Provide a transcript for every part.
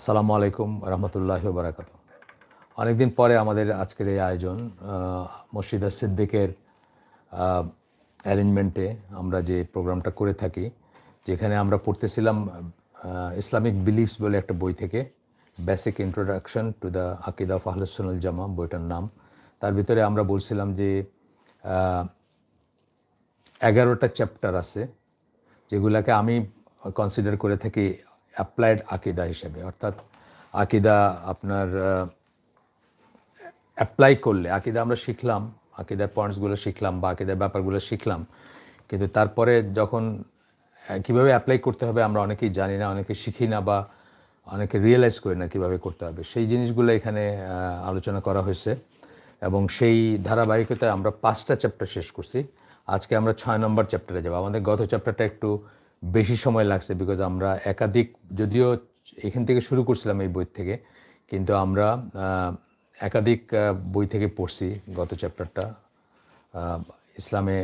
আসসালামু আলাইকুম রহমতুল্লাহি ওয়া বারাকাতুহু। অনেকদিন পরে আমাদের আজকের এই আয়োজন মসজিদ সিদ্দিকের অ্যারেঞ্জমেন্টে আমরা যে প্রোগ্রামটা করে থাকি, যেখানে আমরা পড়তেছিলাম ইসলামিক বিলিফস বলে একটা বই থেকে, বেসিক ইন্ট্রোডাকশন টু দ্য আকিদা অফ আহলুস সুন্নাহ ওয়াল জামাহ বইটার নাম। তার ভিতরে আমরা বলছিলাম যে 11টা চ্যাপ্টার আছে, যেগুলাকে আমি কনসিডার করে থাকি অ্যাপ্লাইড আকিদা হিসেবে। অর্থাৎ আকিদা আপনার অ্যাপ্লাই করলে, আকিদা আমরা শিখলাম, আকিদার পয়েন্টসগুলো শিখলাম বা আকিদার ব্যাপারগুলো শিখলাম, কিন্তু তারপরে যখন কীভাবে অ্যাপ্লাই করতে হবে আমরা অনেকেই জানি না, অনেকে শিখি না বা অনেকে রিয়েলাইজ করি না কীভাবে করতে হবে। সেই জিনিসগুলো এখানে আলোচনা করা হয়েছে এবং সেই ধারাবাহিকতায় আমরা 5টা চ্যাপ্টার শেষ করছি। আজকে আমরা 6 নম্বর চ্যাপ্টারে যাব। আমাদের গত চ্যাপ্টারটা একটু বেশি সময় লাগছে, বিকজ আমরা একাধিক, যদিও এখান থেকে শুরু করছিলাম এই বই থেকে, কিন্তু আমরা একাধিক বই থেকে পড়ছি গত চ্যাপ্টারটা। ইসলামে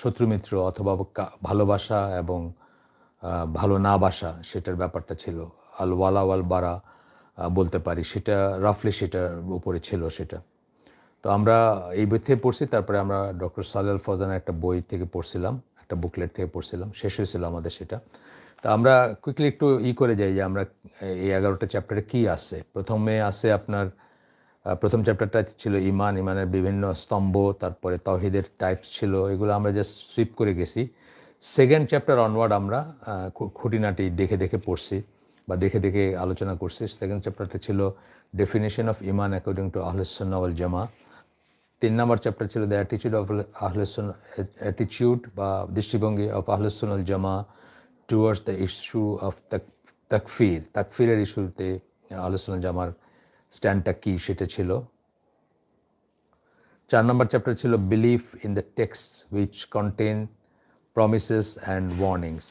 শত্রু মিত্র অথবা ভালোবাসা এবং ভালো না বাসা, সেটার ব্যাপারটা ছিল। আল ওয়ালা ওয়াল বারা বলতে পারি, সেটা রাফলি সেটার উপরে ছিল সেটা। তো আমরা এই বই থেকে পড়ছি, তারপরে আমরা ডক্টর সালেহ আল ফৌজানের একটা বই থেকে পড়ছিলাম, একটা বুকলেট থেকে পড়ছিলাম, শেষ হয়েছিল আমাদের সেটা। তো আমরা কুইকলি একটু করে যাই যে আমরা এই 11টা চ্যাপ্টারে কী আছে। প্রথমে আছে আপনার প্রথম চ্যাপ্টারটা ছিল ইমান, ইমানের বিভিন্ন স্তম্ভ, তারপরে তাওহীদের টাইপস ছিল, এগুলো আমরা জাস্ট সুইপ করে গেছি। সেকেন্ড চ্যাপ্টার অনওয়ার্ড আমরা খুঁটিনাটি দেখে দেখে পড়ছি বা দেখে দেখে আলোচনা করছি। সেকেন্ড চ্যাপ্টারটা ছিল ডেফিনেশন অফ ইমান অ্যাকর্ডিং টু আহলুস সুন্নাহ ওয়াল জামাহ। 3 নম্বর চ্যাপ্টার ছিল দ্য অ্যাটিটিউড অফ আহলুস সুন্নাহ, অ্যাটিটিউড বা দৃষ্টিভঙ্গি অফ আহলুস সুন্নাহ ওয়াল জামাহ টুয়ার্ডস দ্য ইস্যু অফ তাকফির, তাকফিরের ইস্যুতে আহলুস সুন্নাহ ওয়াল জামার স্ট্যান্ডটা কী সেটা ছিল। 4 নম্বর চ্যাপ্টার ছিল belief in the text which contain promises and warnings,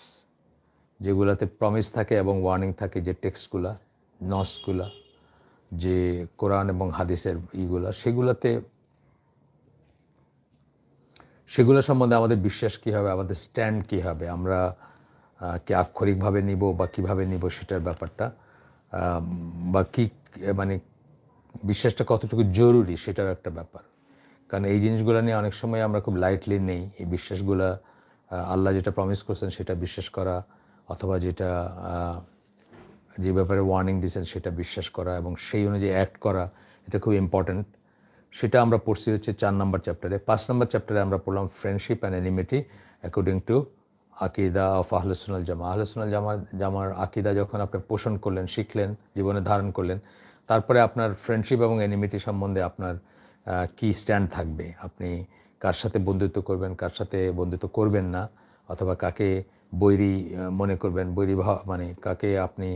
যেগুলোতে প্রমিস থাকে এবং ওয়ার্নিং থাকে, যে টেক্সটগুলা, নসগুলা, যে কোরআন এবং হাদিসের ইগুলা, সেগুলো সম্বন্ধে আমাদের বিশ্বাস কী হবে, আমাদের স্ট্যান্ড কী হবে, আমরা কি আক্ষরিকভাবে নিব বা কীভাবে নিব সেটার ব্যাপারটা, বা কী মানে বিশ্বাসটা কতটুকু জরুরি সেটাও একটা ব্যাপার। কারণ এই জিনিসগুলো নিয়ে অনেক সময় আমরা খুব লাইটলি নেই। এই বিশ্বাসগুলা, আল্লাহ যেটা প্রমিস করছেন সেটা বিশ্বাস করা, অথবা যেটা যে ব্যাপারে ওয়ার্নিং দিয়েছেন সেটা বিশ্বাস করা এবং সেই অনুযায়ী অ্যাক্ট করা, এটা খুব ইম্পর্ট্যান্ট। সেটা আমরা পড়ছি হচ্ছে 4 নম্বর চ্যাপ্টারে। 5 নম্বর চ্যাপ্টারে আমরা পড়লাম friendship and enmity according to আকিদা অফ আহলুস সুন্নাহ ওয়াল জামাহ। আহলুস সুন্নাহ ওয়াল জামার আকিদা যখন আপনি পোষণ করলেন, শিখলেন, জীবনে ধারণ করলেন, তারপরে আপনার ফ্রেন্ডশিপ এবং এনিমিটি সম্বন্ধে আপনার কী স্ট্যান্ড থাকবে, আপনি কার সাথে বন্ধুত্ব করবেন, কার সাথে বন্ধুত্ব করবেন না, অথবা কাকে বৈরী মনে করবেন, মানে কাকে আপনি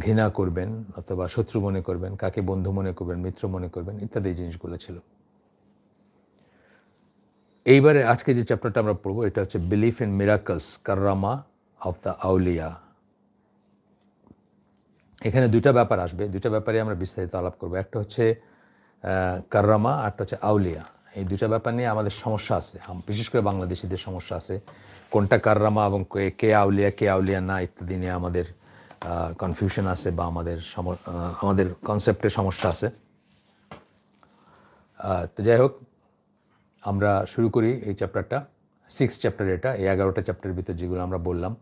ঘৃণা করবেন অথবা শত্রু মনে করবেন, কাকে বন্ধু মনে করবেন, মিত্র মনে করবেন, ইত্যাদি জিনিসগুলো ছিল। এইবারে আজকে যে চ্যাপ্টারটা আমরা পড়বো, এটা হচ্ছে বিলিফ ইন মিরাকলস কাররামা অফ দ্য আউলিয়া। এখানে দুইটা ব্যাপার আসবে, দুইটা ব্যাপারে আমরা বিস্তারিত আলাপ করবো। একটা হচ্ছে কাররামা, আরটা হচ্ছে আউলিয়া। এই দুইটা ব্যাপার নিয়ে আমাদের সমস্যা আছে, বিশেষ করে বাংলাদেশিদের সমস্যা আছে। কোনটা কাররামা এবং কে আউলিয়া না, ইত্যাদি নিয়ে আমাদের কনফিউশন আছে বা আমাদের কনসেপ্টে সমস্যা আছে। তো যাই হোক, আমরা শুরু করি এই চ্যাপ্টারটা। 6 চ্যাপ্টার এটা, এই 11টা চ্যাপ্টারের ভিতর যেগুলো আমরা বললাম।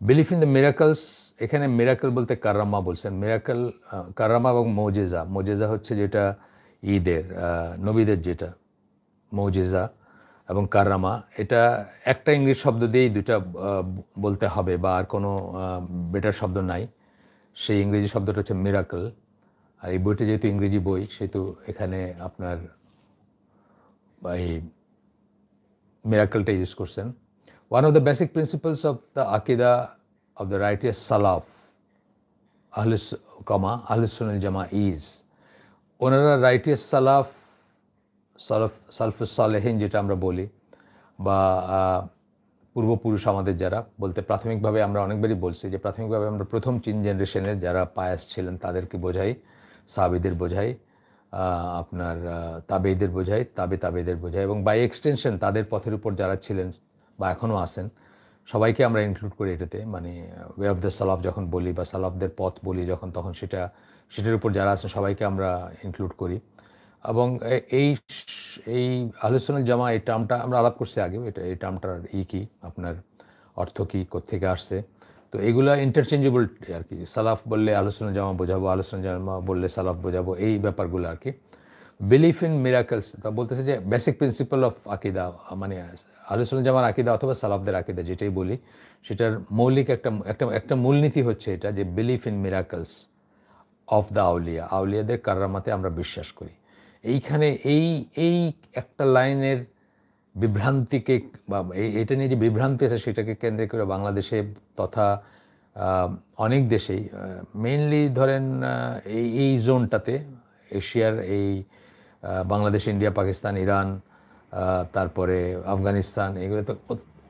বিলিফ ইন দ্য মিরাকলস, এখানে মিরাকল বলতে কাররামা বলছেন। মিরাকল, কাররামা এবং মৌজেজা। মৌজেজা হচ্ছে যেটা ঈদের, নবীদের যেটা মৌজেজা, এবং কাররামা, এটা একটা ইংরেজি শব্দ দিয়েই দুটা বলতে হবে বা আর কোনো বেটার শব্দ নাই। সেই ইংরেজি শব্দটা হচ্ছে মিরাকল। আর এই বইটা যেহেতু ইংরেজি বই, সেহেতু এখানে আপনার এই মিরাকলটা ইউজ করছেন। One of the basic principles of the আকিদা অফ দ্য রাইটিয়াস সালাফ আহলুস সুন্নাহ ওয়াল জামাহ ইজ, ওনারা রাইটিয়াস সালফুস সালেহিন যেটা আমরা বলি, বা পূর্বপুরুষ আমাদের যারা, বলতে প্রাথমিকভাবে আমরা অনেকবারই বলছি যে প্রাথমিকভাবে আমরা প্রথম 3 জেনারেশনের যারা পায়াস ছিলেন তাদেরকে বোঝাই, সাহাবীদের বোঝাই, আপনার তাবেঈদের বোঝাই, তাবেঈদের বোঝাই, এবং বাই এক্সটেনশন তাদের পথের উপর যারা ছিলেন বা এখনও আছেন সবাইকে আমরা ইনক্লুড করি এটাতে, মানে ওয়ে অফ দ্য সালাফ যখন বলি বা সালাফদের পথ বলি যখন, তখন সেটার উপর যারা আছেন সবাইকে আমরা ইনক্লুড করি। এবং এই আহলুস সুন্নাহ জামা এই টার্মটা আমরা আলাপ করছি আগেও, এই টার্মটার কি আপনার অর্থ কী, কোত্থেকে আসছে। তো এগুলা ইন্টারচেঞ্জেবল আর কি। সালাফ বললে আহলুস সুন্নাহ জামা বোঝাবো, আহলুস সুন্নাহ জামা বললে সালাফ বোঝাবো, এই ব্যাপারগুলো আর কি। বিলিফ ইন মিরাকলস, তা বলতেছে যে বেসিক প্রিন্সিপাল অফ আকিদা, মানে আহলুস সুন্নাহ জামার আকিদা অথবা সালাফদের আকিদা যেটাই বলি, সেটার মৌলিক একটা মূলনীতি হচ্ছে এটা, যে belief in miracles of the আউলিয়া, আউলিয়াদের কারামাতে আমরা বিশ্বাস করি। এইখানে এই একটা লাইনের বিভ্রান্তিকে বা এটা নিয়ে যে বিভ্রান্তি আছে সেটাকে কেন্দ্র করে বাংলাদেশে তথা অনেক দেশেই, মেইনলি ধরেন এই জোনটাতে, এশিয়ার এই বাংলাদেশ, ইন্ডিয়া, পাকিস্তান, ইরান, তারপরে আফগানিস্তান, এগুলো তো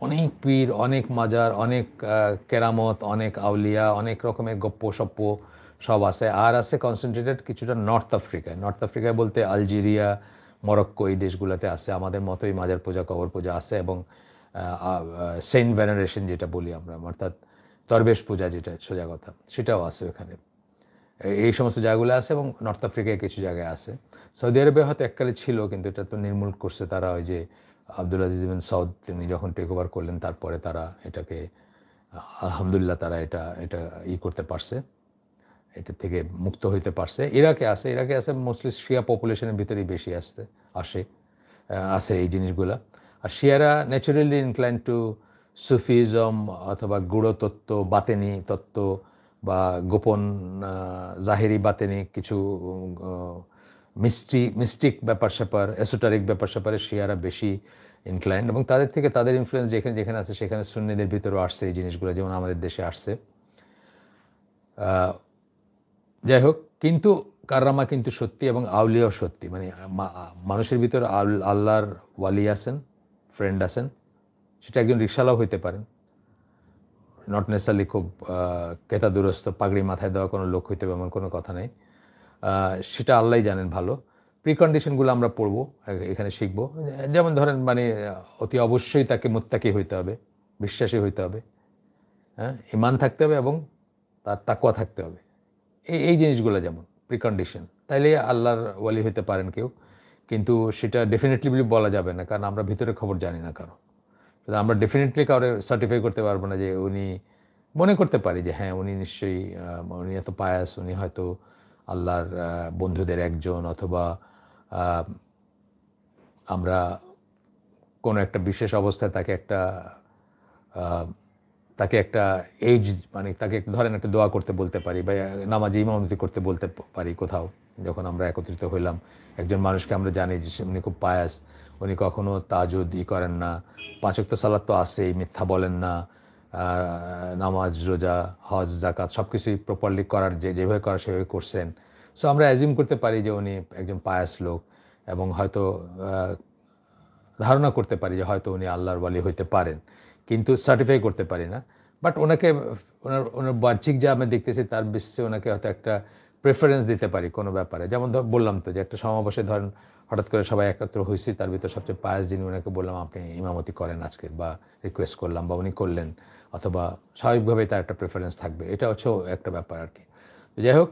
অনেক পীর, অনেক মাজার, অনেক কেরামত, অনেক আউলিয়া, অনেক রকমের গপ্প সপ্প সব আছে। আর আছে কনসেন্ট্রেটেড কিছুটা নর্থ আফ্রিকায় বলতে আলজেরিয়া, মরক্কো, এই দেশগুলোতে আছে আমাদের মতোই মাজার পূজা, কবর পূজা আছে, এবং সেন্ট ভেনারেশন যেটা বলি আমরা, অর্থাৎ দরবেশ পূজা যেটা সোজা কথা, সেটাও আছে ওখানে। এই সমস্ত জায়গাগুলো আছে, এবং নর্থ আফ্রিকায় কিছু জায়গায় আছে। সৌদি আরবে হয়তো এককালে ছিল, কিন্তু এটা তো নির্মূল করছে তারা, ওই যে আব্দুল আজিজ বিন সৌদ তিনি যখন টেক ওভার করলেন, তারপরে তারা এটাকে আলহামদুলিল্লাহ তারা এটা করতে পারছে, এটা থেকে মুক্ত হইতে পারছে। ইরাকে আছে মোস্টলি শিয়া পপুলেশনের ভিতরেই বেশি আছে এই জিনিসগুলা। আর শিয়ারা ন্যাচারালি ইনক্লাইন টু সুফিজম অথবা গূঢ়তত্ত্ব, বাতেনি তত্ত্ব বা গোপন জাহেরি বাতেনি কিছু মিস্টিক ব্যাপার স্যাপার, এসোটারিক ব্যাপার স্যাপারে শিয়ারা বেশি ইনক্লাইন্ড, এবং তাদের থেকে তাদের ইনফ্লুয়েন্স যেখানে আছে সেখানে সুন্নিদের ভিতরেও আসছে এই জিনিসগুলো, যেমন আমাদের দেশে আসছে। যাই হোক, কিন্তু কাররামা কিন্তু সত্যি, এবং আউলিয়াও সত্যি। মানে মানুষের ভিতরে আল্লাহর ওয়ালি আছেন, ফ্রেন্ড আছেন, সেটা একজন রিকশালাও হইতে পারেন, নট নেসারলি খুব কেতাদুরস্ত পাগড়ি মাথায় দেওয়া কোনো লোক হইতে হবে এমন কোনো কথা নেই। সেটা আল্লাহই জানেন ভালো। প্রিকন্ডিশনগুলো আমরা পড়বো, এখানে শিখবো। যেমন ধরেন, মানে অতি অবশ্যই তাকে মুত্তাকি হইতে হবে, বিশ্বাসী হইতে হবে, হ্যাঁ, ঈমান থাকতে হবে, এবং তার তাকওয়া থাকতে হবে। এই জিনিসগুলো যেমন প্রিকন্ডিশন, তাইলে আল্লাহর ওয়ালি হইতে পারেন কেউ। কিন্তু সেটা ডেফিনেটলি বলা যাবে না, কারণ আমরা ভিতরের খবর জানি না কারো। আমরা ডেফিনেটলি কাউরে সার্টিফাই করতে পারবো না যে উনি, মনে করতে পারি যে হ্যাঁ উনি নিশ্চয়ই, উনি এত পায়াস, উনি হয়তো আল্লাহর বন্ধুদের একজন, অথবা আমরা কোনো একটা বিশেষ অবস্থায় তাকে একটা এজ, মানে তাকে ধরেন একটা দোয়া করতে বলতে পারি, বা নামাজে ইমামতি করতে বলতে পারি কোথাও, যখন আমরা একত্রিত হইলাম। একজন মানুষকে আমরা জানি যে উনি খুব পায়াস, উনি কখনো তাহাজ্জুদ করেন না, 5 ওয়াক্ত সালাত তো আছেই, মিথ্যা বলেন না, নামাজ, রোজা, হজ, যাকাত সব কিছুই প্রপারলি করার, যেভাবে করার সেভাবে করছেন। সো আমরা অ্যাজিউম করতে পারি যে উনি একজন পায়াস লোক, এবং হয়তো ধারণা করতে পারি যে হয়তো উনি আল্লাহর ওয়ালি হইতে পারেন, কিন্তু সার্টিফাই করতে পারি না। বাট ওনাকে, ওনার বাহ্যিক যা আমি দেখতেছি তার বেসিসে ওনাকে হয়তো একটা প্রেফারেন্স দিতে পারি কোনো ব্যাপারে। যেমন বললাম তো যে একটা সমাবেশে ধরেন হঠাৎ করে সবাই একত্র হয়েছি, তার ভিতর সবচেয়ে পায়াস যিনি, ওনাকে বললাম আপনি ইমামতি করেন আজকে, বা রিকোয়েস্ট করলাম, বা উনি করলেন, অথবা স্বাভাবিকভাবেই তার একটা প্রেফারেন্স থাকবে। এটা হচ্ছে একটা ব্যাপার আর কি। যাই হোক,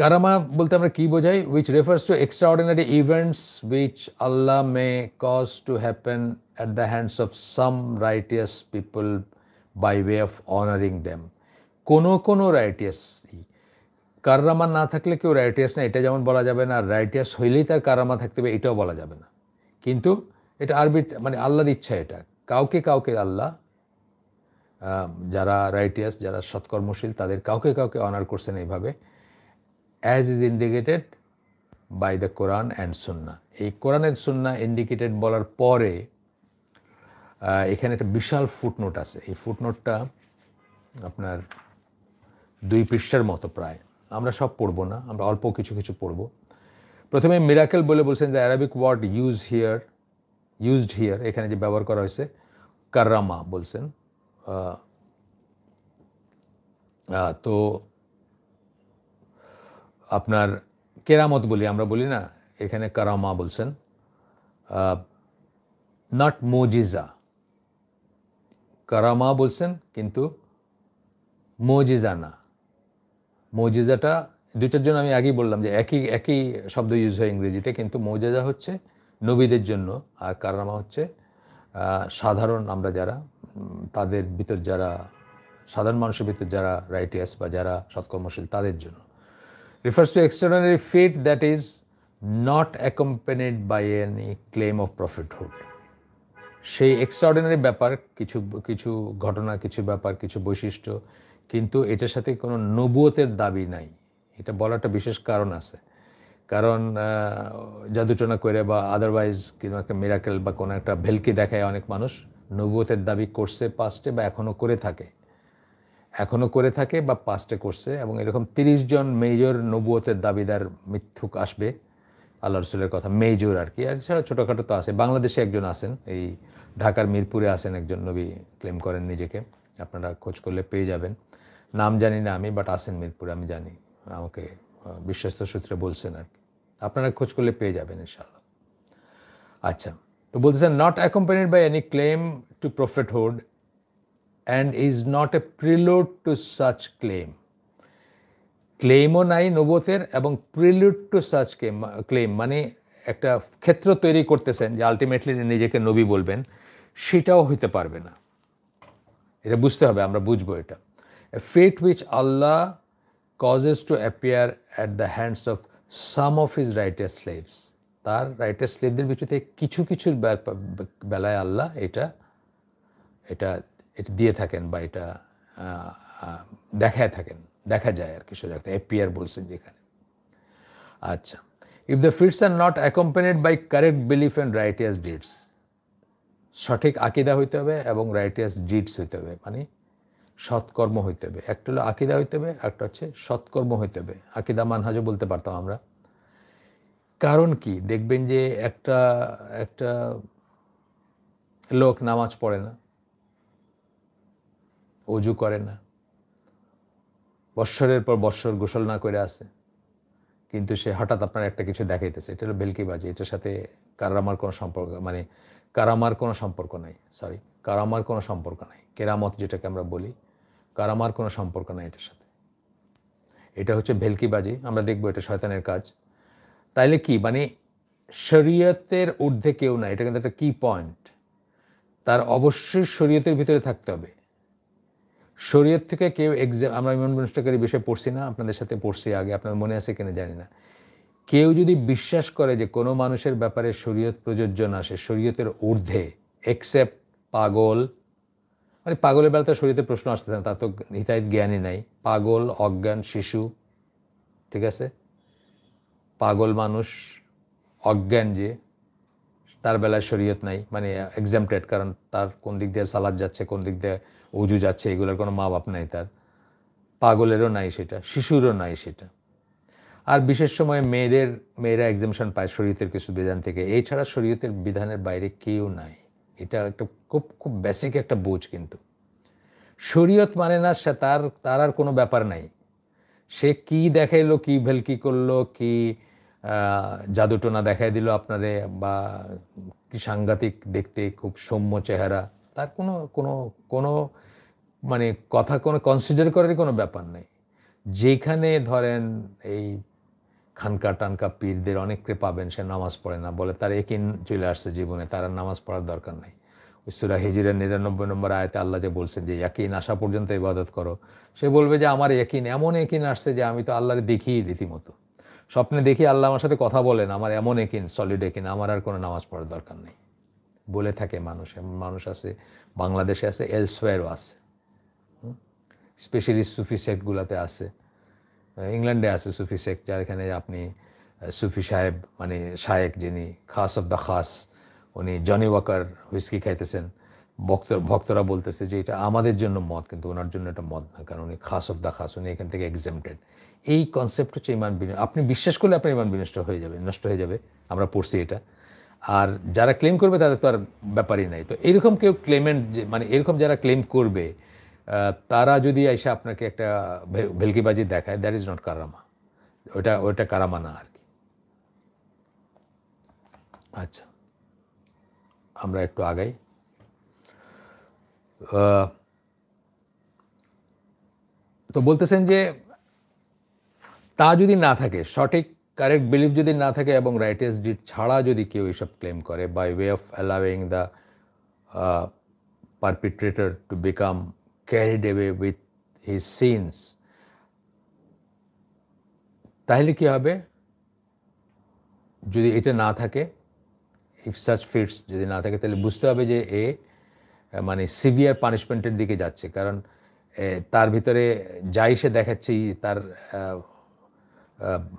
কারামা বলতে আমরা কি বোঝাই? Which refers to extraordinary events which Allah may cause to happen at the hands of some righteous people by way of honouring them. কোনো রাইটিয়াস, কারামা না থাকলে কেউ রাইটিয়াস না, এটা যেমন বলা যাবে না, রাইটিয়াস হইলেই তার কারামা থাকতে হবে এটাও বলা যাবে না। কিন্তু এটা মানে আল্লাহর ইচ্ছা। এটা কাউকে আল্লাহ, যারা রাইটিয়াস, যারা সৎকর্মশীল, তাদের কাউকে অনার করছেন এইভাবে, as is indicated by the Quran and Sunnah. এই কোরআন অ্যান্ড সুন্নাহ ইন্ডিকেটেড বলার পরে এখানে একটা বিশাল ফুটনোট আছে। এই ফুটনোটটা আপনার 2 পৃষ্ঠার মতো প্রায়। আমরা সব পড়বো না, আমরা অল্প কিছু পড়বো। প্রথমে মিরাকেল বলে বলছেন যে অ্যারাবিক ওয়ার্ড ইউজড হিয়ার, এখানে যে ব্যবহার করা হয়েছে, কাররামা বলছেন। তো আপনার কেরামত বলি, আমরা বলি না, এখানে কারামা বলছেন। নট মোজিজা। কারামা বলছেন কিন্তু মোজিজা না। মোজিজাটা দুইটার জন্য আমি আগেই বললাম যে একই শব্দ ইউজ হয় ইংরেজিতে, কিন্তু মোজেজা হচ্ছে নবীদের জন্য, আর কারামা হচ্ছে সাধারণ আমরা যারা তাদের ভিতর যারা সাধারণ মানুষের ভিতর যারা রাইটিয়াস বা যারা সৎকর্মশীল তাদের জন্য। Refers to extraordinary feat that is not accompanied by any claim of prophethood. সেই এক্সট্রাঅর্ডিনারি ব্যাপার, কিছু কিছু ঘটনা, কিছু ব্যাপার, কিছু বৈশিষ্ট্য, কিন্তু এটার সাথে কোনো নবুয়তের দাবি নাই। এটা বলাটা বিশেষ কারণ আছে। কারণ জাদুটনা করে বা আদারওয়াইজ কোনো একটা মিরাকেল বা কোনো একটা ভেলকি দেখায় অনেক মানুষ নবুয়তের দাবি করছে পাস্টে বা এখনও করে থাকে বা পাস্টে করছে, এবং এরকম 30 জন মেজর নবুয়তের দাবিদার মিথ্যুক আসবে আল্লাহ রসুলের কথা, মেজর আর কি। আর এছাড়া ছোটোখাটো তো আছে। বাংলাদেশে একজন আছেন, এই ঢাকার মিরপুরে আছেন একজন নবী ক্লেম করেন নিজেকে, আপনারা খোঁজ করলে পেয়ে যাবেন। নাম জানি না আমি, বাট আছেন মিরপুরে, আমি জানি, আমাকে বিশ্বস্ত সূত্রে বলছেন আর কি, আপনারা খোঁজ করলে পেয়ে যাবেন ইনশাআল্লাহ। আচ্ছা, তো বলতেছেন not accompanied by any claim to prophethood and is not a prelude to such claim. ক্লেমও নাই নবুয়তের, এবং প্রিলুড টু সাচ ক্লেম মানে একটা ক্ষেত্র তৈরি করতেছেন যে আলটিমেটলি নিজেকে নবী বলবেন, সেটাও হইতে পারবে না। এটা বুঝতে হবে, আমরা বুঝবো এটা। এ ফেট উইচ আল্লাহ causes to appear at the hands of some of his righteous slaves. তার রাইটাস স্লেভদের ভিতরে কিছু কিছুর বেলায় আল্লাহ এটা দিয়ে থাকেন বা এটা দেখায় থাকেন, দেখা যায় আর কি, সোজা অ্যাপিয়ার বলছেন যেখানে। আচ্ছা, if the feats are not accompanied by correct belief and righteous deeds. সঠিক আকিদা হইতে হবে এবং রাইটিয়াস ডিডস হইতে হবে, মানে সৎকর্ম হইতে হবে। একটা হলো আকিদা হইতে হবে, একটা হচ্ছে সৎকর্ম হইতে হবে। আকিদা মানহাজও বলতে পারতাম আমরা। কারণ কি, দেখবেন যে একটা লোক নামাজ পড়ে না, অজু করে না, বৎসরের পর বৎসর গোসল না করে আসে, কিন্তু সে হঠাৎ আপনার একটা কিছু দেখাইতেছে, এটা হলো ভেলকিবাজি। এটার সাথে কারামার কোনো সম্পর্ক, মানে কারামার কোনো সম্পর্ক নাই, কারামার কোনো সম্পর্ক নাই। কেরামত যেটাকে আমরা বলি, কারামার কোনো সম্পর্ক নাই এটার সাথে। এটা হচ্ছে ভেলকিবাজি, আমরা দেখবো এটা শয়তানের কাজ। তাইলে কি, মানে শরীয়তের ঊর্ধ্বে কেউ না, এটা কিন্তু একটা কি পয়েন্ট। তার অবশ্যই শরীয়তের ভিতরে থাকতে হবে। শরীয়ত থেকে কেউ আমরা ইমান বিনষ্টকারী বিষয়ে পড়ছি না, আপনাদের সাথে পড়ছি আগে, আপনার মনে আছে কিনা জানি না। কেউ যদি বিশ্বাস করে যে কোনো মানুষের ব্যাপারে শরীয়ত প্রযোজ্য না, সে শরীয়তের ঊর্ধ্বে, এক্সেপ্ট পাগল, মানে পাগলের বেলাতে শরীয়তের প্রশ্ন আসতেছে না, তার তো হিতাহিত জ্ঞানই নাই। পাগল, অজ্ঞান, শিশু, ঠিক আছে, পাগল মানুষ, অজ্ঞান যে, তার বেলায় শরীয়ত নাই, মানে এক্সাম্পটেড, কারণ তার কোন দিক দিয়ে সালাদ যাচ্ছে, কোন দিক দিয়ে উজু যাচ্ছে, এগুলোর কোনো মা বাপ নাই তার। পাগলেরও নাই সেটা, শিশুরও নাই সেটা। আর বিশেষ সময়ে মেয়েরা এক্সামশন পায় শরীয়তের কিছু বিধান থেকে, এছাড়া শরীয়তের বিধানের বাইরে কেউ নাই। এটা একটা খুব বেসিক একটা বোঝ। কিন্তু শরীয়ত মানে না সে তার আর কোনো ব্যাপার নাই। সে কি দেখাইলো, কি ভেলকি করলো, কি জাদুটোনা দেখাই দিল আপনারে, বা কি সাংঘাতিক দেখতে, খুব সৌম্য চেহারা, তার কোনো কোনো কোনো মানে কথা কোনো কনসিডার করারই কোনো ব্যাপার নেই। যেখানে ধরেন এই খানকা টানকা পীরদের অনেককে পাবেন, সে নামাজ পড়ে না, বলে তার ইয়াকিন চলে আসছে জীবনে, তার আর নামাজ পড়ার দরকার নাই। সূরা হিজরের 99 নম্বর আয়াতে আল্লাহ যে বলছেন যে ইয়াকিন আসা পর্যন্ত ইবাদত করো, সে বলবে যে আমার ইয়াকিন, এমন ইয়াকিন আসছে যে আমি তো আল্লাহরে দেখি রীতিমতো, স্বপ্নে দেখি আল্লাহ আমার সাথে কথা বলেন, আমার এমন ইয়াকিন, সলিড ইয়াকিন, আমার আর কোনো নামাজ পড়ার দরকার নেই বলে থাকে মানুষ। এমন মানুষ আছে, বাংলাদেশে আছে, এলসওয়্যারও আছে, স্পেশালি সুফি সেক্টগুলোতে আছে। ইংল্যান্ডে আছে সুফি সেক্ট, যার এখানে আপনি সুফি সাহেব, মানে শায়েক যিনি খাস অফ দ্য খাস, উনি জনি ওয়াকার হুইস্কি খাইতেছেন, ভক্তরা বলতেছে যে এটা আমাদের জন্য মদ, কিন্তু ওনার জন্য এটা মদ না, কারণ উনি খাস অফ দ্য খাস, উনি এখান থেকে এক্সেম্পটেড। এই কনসেপ্ট হচ্ছে ইমান বিনষ্ট। আপনি বিশ্বাস করলে আপনার ইমান বিনষ্ট হয়ে যাবে, নষ্ট হয়ে যাবে, আমরা পড়ছি এটা। আর যারা ক্লেম করবে তাদের তো আর ব্যাপারই নাই। তো এরকম কেউ ক্লেমেন্ট, মানে এরকম যারা ক্লেম করবে, তারা যদি এসে আপনাকে একটা ভেলকিবাজি দেখায়, দ্যাট ইজ নট কারামা, ওইটা কারামা না আর কি। আচ্ছা, আমরা একটু আগাই। তো বলতেছেন যে তা যদি না থাকে, সঠিক কারেক্ট বিলিফ যদি না থাকে এবং রাইটিয়াস ডিড ছাড়া যদি কেউ এসব ক্লেম করে, by way of allowing the perpetrator to become carried away with his sins, তাহলে কি হবে? যদি এটা না থাকে, ইফ সাচ ফিটস যদি না থাকে, তাহলে বুঝতে হবে যে এ মানে সিভিয়ার পানিশমেন্টের দিকে যাচ্ছে। কারণ তার ভিতরে যাই সে দেখাচ্ছেই তার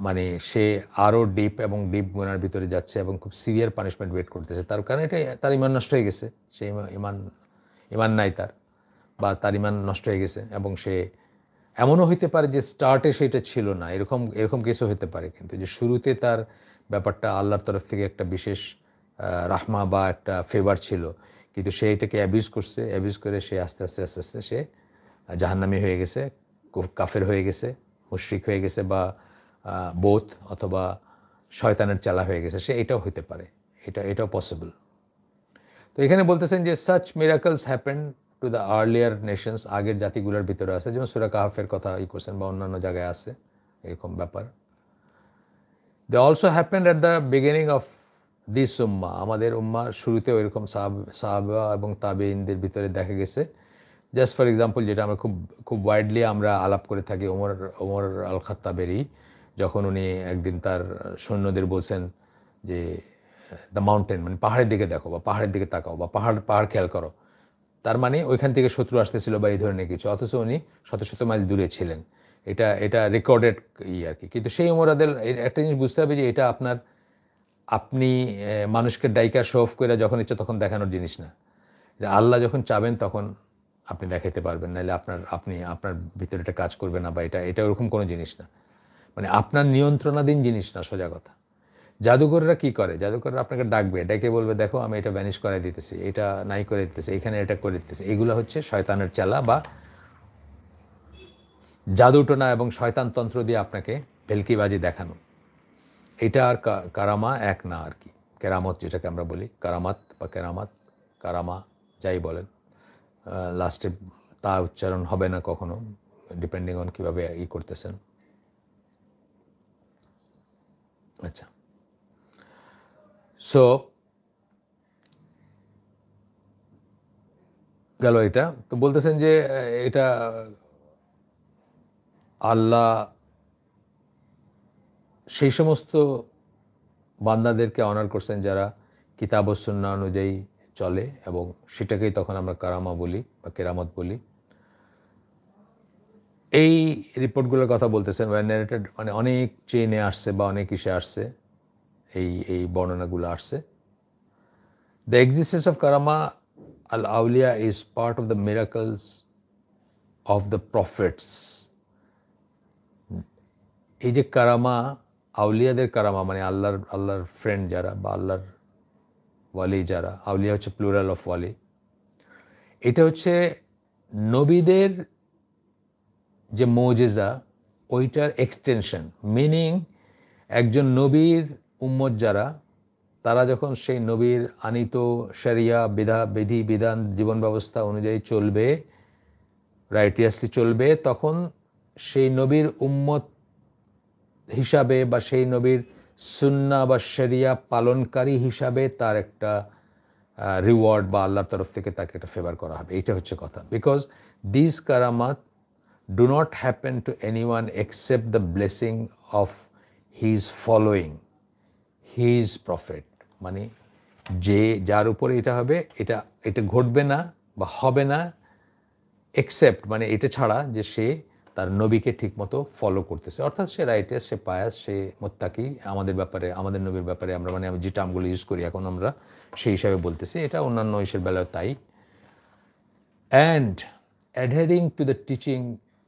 মানে সে আরও ডিপ এবং ডিপ গুনার ভিতরে যাচ্ছে এবং খুব সিভিয়ার পানিশমেন্ট ওয়েট করতেছে। তার কারণ এটা তার ইমান নষ্ট হয়ে গেছে, সে ইমান নাই তার, বা তার ইমান নষ্ট হয়ে গেছে এবং সে এমনও হইতে পারে যে স্টার্টে সেটা ছিল না, এরকম কিছু হতে পারে, কিন্তু যে শুরুতে তার ব্যাপারটা আল্লাহর তরফ থেকে একটা বিশেষ রাহমা বা একটা ফেভার ছিল, কিন্তু সে এটাকে অ্যাবিউজ করছে, অ্যাবিউজ করে সে আস্তে আস্তে সে জাহান্নামী হয়ে গেছে, কাফের হয়ে গেছে, মুশরিক হয়ে গেছে, বা বোথ, অথবা শয়তানের চালা হয়ে গেছে, সে এটাও হইতে পারে, এটাও পসিবল। তো এখানে বলতেছেন যে such miracles happen to the earlier Nations, আগের জাতিগুলোর ভিতরে আছে, যেমন সূরা কাহফের কথা করছেন বা অন্যান্য জায়গায় আছে এরকম ব্যাপার। They also happened at the beginning of this ummah, আমাদের উম্মার শুরুতেও এরকম সাহাবা এবং তাবেঈনদের ভিতরে দেখা গেছে। জাস্ট ফর এক্সাম্পল, যেটা আমরা খুব ওয়াইডলি আমরা আলাপ করে থাকি, ওমর আল খাত্তাবেরই, যখন উনি একদিন তার সৈন্যদের বলছেন যে দ্য মাউন্টেন, মানে পাহাড়ের দিকে দেখো, বা পাহাড়ের দিকে তাকাও, বা পাহাড় খেয়াল করো, তার মানে ওইখান থেকে শত্রু আসতেছিল বা এই ধরনের কিছু, অথচ উনি শত মাইল দূরে ছিলেন। এটা রেকর্ডেড আর কি। কিন্তু সেই ওমর একটা জিনিস বুঝতে হবে যে এটা আপনি মানুষকে ডাইকা শো অফ করে যখন ইচ্ছে তখন দেখানোর জিনিস না। আল্লাহ যখন চাবেন তখন আপনি দেখাইতে পারবেন, নাহলে আপনার ভিতরে এটা কাজ করবে না, বা এটা ওরকম কোনো জিনিস না, মানে আপনার নিয়ন্ত্রণাধীন জিনিস না, সোজা কথা। জাদুকররা কি করে? জাদুকররা আপনাকে ডাকবে, ডেকে বলবে দেখো আমি এটা ভ্যানিশ করাই দিতেছি, এটা নাই করে দিতেছি, এখানে এটা করে দিতেছি। এগুলো হচ্ছে শয়তানের চালা বা জাদুটোনা এবং শয়তানতন্ত্র দিয়ে আপনাকে ভেলকিবাজি দেখানো। এটা আর কারামা এক না আর কি। কেরামত যেটাকে আমরা বলি, কারামাত বা কারামা যাই বলেন, লাস্টে তা উচ্চারণ হবে না কখনো, ডিপেন্ডিং অন কীভাবে করতেছেন। আচ্ছা, সো গেল এটা। তো বলতেছেন যে এটা আল্লাহ সেই সমস্ত বান্দাদেরকে অনার করছেন যারা কিতাব ও সুন্নাহ অনুযায়ী চলে, এবং সেটাকেই তখন আমরা কারামা বলি বা কেরামত বলি। এই রিপোর্টগুলোর কথা বলতেছেন ন্যারেটেড, মানে অনেক চেইনে আসছে বা অনেক ইসে আসছে, এই বর্ণনাগুলো আসছে। দ্য এক্সিস্টেন্স অফ কারামা আল আউলিয়া is part of the miracles of the prophets. এই যে কারামা, আউলিয়াদের কারামা, মানে আল্লাহর ফ্রেন্ড যারা বা আল্লাহর ওয়ালি যারা, আউলিয়া হচ্ছে প্লুরাল অফ ওয়ালি, এটা হচ্ছে নবীদের যে মোজেজা ওইটার এক্সটেনশন। মিনিং একজন নবীর উম্মত যারা, তারা যখন সেই নবীর আনিত শরিয়া বিধি বিধান জীবন ব্যবস্থা অনুযায়ী চলবে, রাইটিয়াসলি চলবে, তখন সেই নবীর উম্মত হিসাবে বা সেই নবীর সুন্নাহ বা শরিয়া পালনকারী হিসাবে তার একটা রিওয়ার্ড বা আল্লাহর তরফ থেকে তাকে একটা ফেভার করা হবে। এটা হচ্ছে কথা। বিকজ দিস কারামাত do not happen to anyone except the blessing of his following his prophet, মানে যার উপরে এটা হবে, এটা ঘটবে না বা হবে না এক্সেপ্ট, মানে এটা ছাড়া যে সে তার নবীকে ঠিকমতো ফলো করতেছে, অর্থাৎ সে রাইটিয়াস, সে পায়াস, সে মুত্তাকি। আমাদের ব্যাপারে, আমাদের নবীর ব্যাপারে আমরা মানে যে টার্মগুলো ইউজ করি এখন আমরা সেই হিসাবে বলতেছি, এটা অন্যান্য ইসের বেলায় তাই। And adhering to the teaching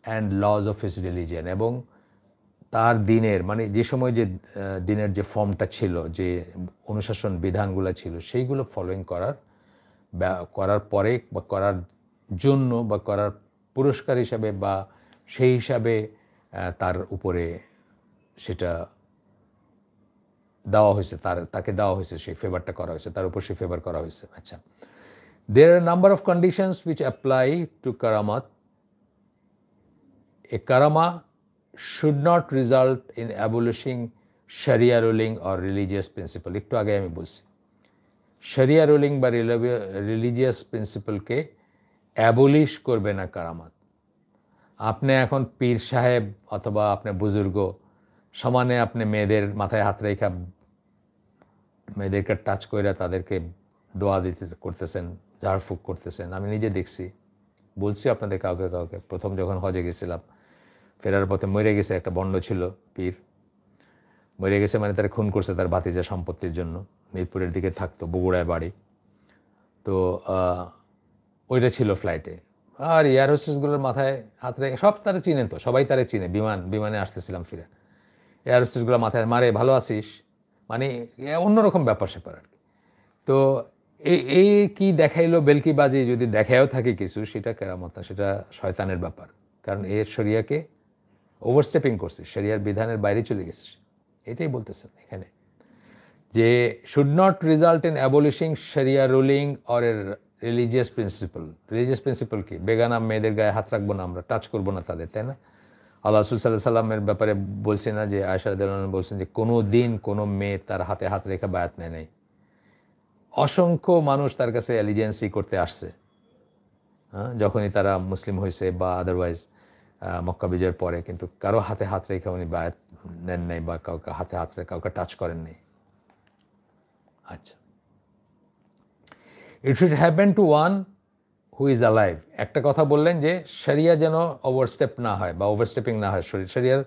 and lodge of his religion, এবং তার দিনের, মানে যে সময় যে দিনের যে ফর্মটা ছিল, যে অনুশাসন বিধানগুলো ছিল, সেইগুলো ফলোইং করার পরে বা করার জন্য বা করার পুরস্কার হিসাবে বা সেই হিসাবে তার উপরে সেটা দেওয়া হয়েছে, তাকে দেওয়া হয়েছে, সেই ফেভারটা করা হয়েছে, তার উপর সেই ফেভার করা হয়েছে। আচ্ছা, there are a number of conditions which apply to karamat. A karama should not result in abolishing sharia ruling or religious principle. একটু আগে আমি বলছি sharia ruling বা রিলিজিয়াস প্রিন্সিপালকে অ্যাবলিশ করবে না কারামাত। আপনি এখন পীর সাহেব অথবা আপনি বুজুর্গ সমানে আপনি মেয়েদের মাথায় হাত রেখা মেয়েদেরকে টাচ করে তাদেরকে দোয়া দিতে করতেছেন, ঝাড়ফুঁক করতেছেন। আমি নিজে দেখছি, বলছি আপনাদের কাউকে কাউকে। প্রথম যখন হজে গেছিলাম, ফেরার পথে মরে গেছে একটা বন্ড ছিল পীর, মরে গেছে মানে তারা খুন করছে তার ভাতিজা সম্পত্তির জন্য। মিরপুরের দিকে থাকতো, বগুড়ায় বাড়ি। তো ওইটা ছিল ফ্লাইটে। আর এয়ার হোস্টেসগুলোর মাথায় হাত রেখে সব তারা চিনে, তো সবাই তারা চিনে। বিমানে আসতেছিলাম ফিরে, এয়ার হোস্টেসগুলো মাথায় মারে, ভালো আছিস, মানে অন্যরকম ব্যাপার স্যাপার আর কি। তো এই কি দেখাইলো বেলকিবাজি, যদি দেখায়ও থাকে কিছু, সেটা কেরামত না, সেটা শয়তানের ব্যাপার। কারণ এর শরিয়াকে ওভারস্টেপিং করছে, শরিয়ার বিধানের বাইরে চলে গেছে। এটাই বলতেছেন এখানে যে should not result in abolishing শরিয়া রুলিং অর এর রিলিজিয়াস প্রিন্সিপাল। রিলিজিয়াস প্রিন্সিপাল কি? বেগানা মেয়েদের গায়ে হাত রাখবো না, আমরা টাচ করবো না তাদের, তাই না? আল্লাহ রাসূল সাল্লাল্লাহু আলাইহি সাল্লামের ব্যাপারে বলছে না যে আয়েশা রাদিয়াল্লাহু আনহা বলছেন যে কোনো দিন কোনো মেয়ে তার হাতে হাত রেখে বায়াত নেয় নাই। অসংখ্য মানুষ তার কাছে অ্যালিজেন্সি করতে আসছে, হ্যাঁ, যখনই তারা মুসলিম হয়েছে বা আদারওয়াইজ মক্কা বিজয়ের পরে, কিন্তু কারো হাতে হাত রেখে উনি বায়াত নেন নাই বা কাউকে হাতে হাত রেখে কাউকে টাচ করেন নাই। আচ্ছা, it should happen to one who is alive. একটা কথা বললেন যে শরিয়া যেন ওভারস্টেপ না হয় বা ওভারস্টেপিং না হয়, শরিয়ার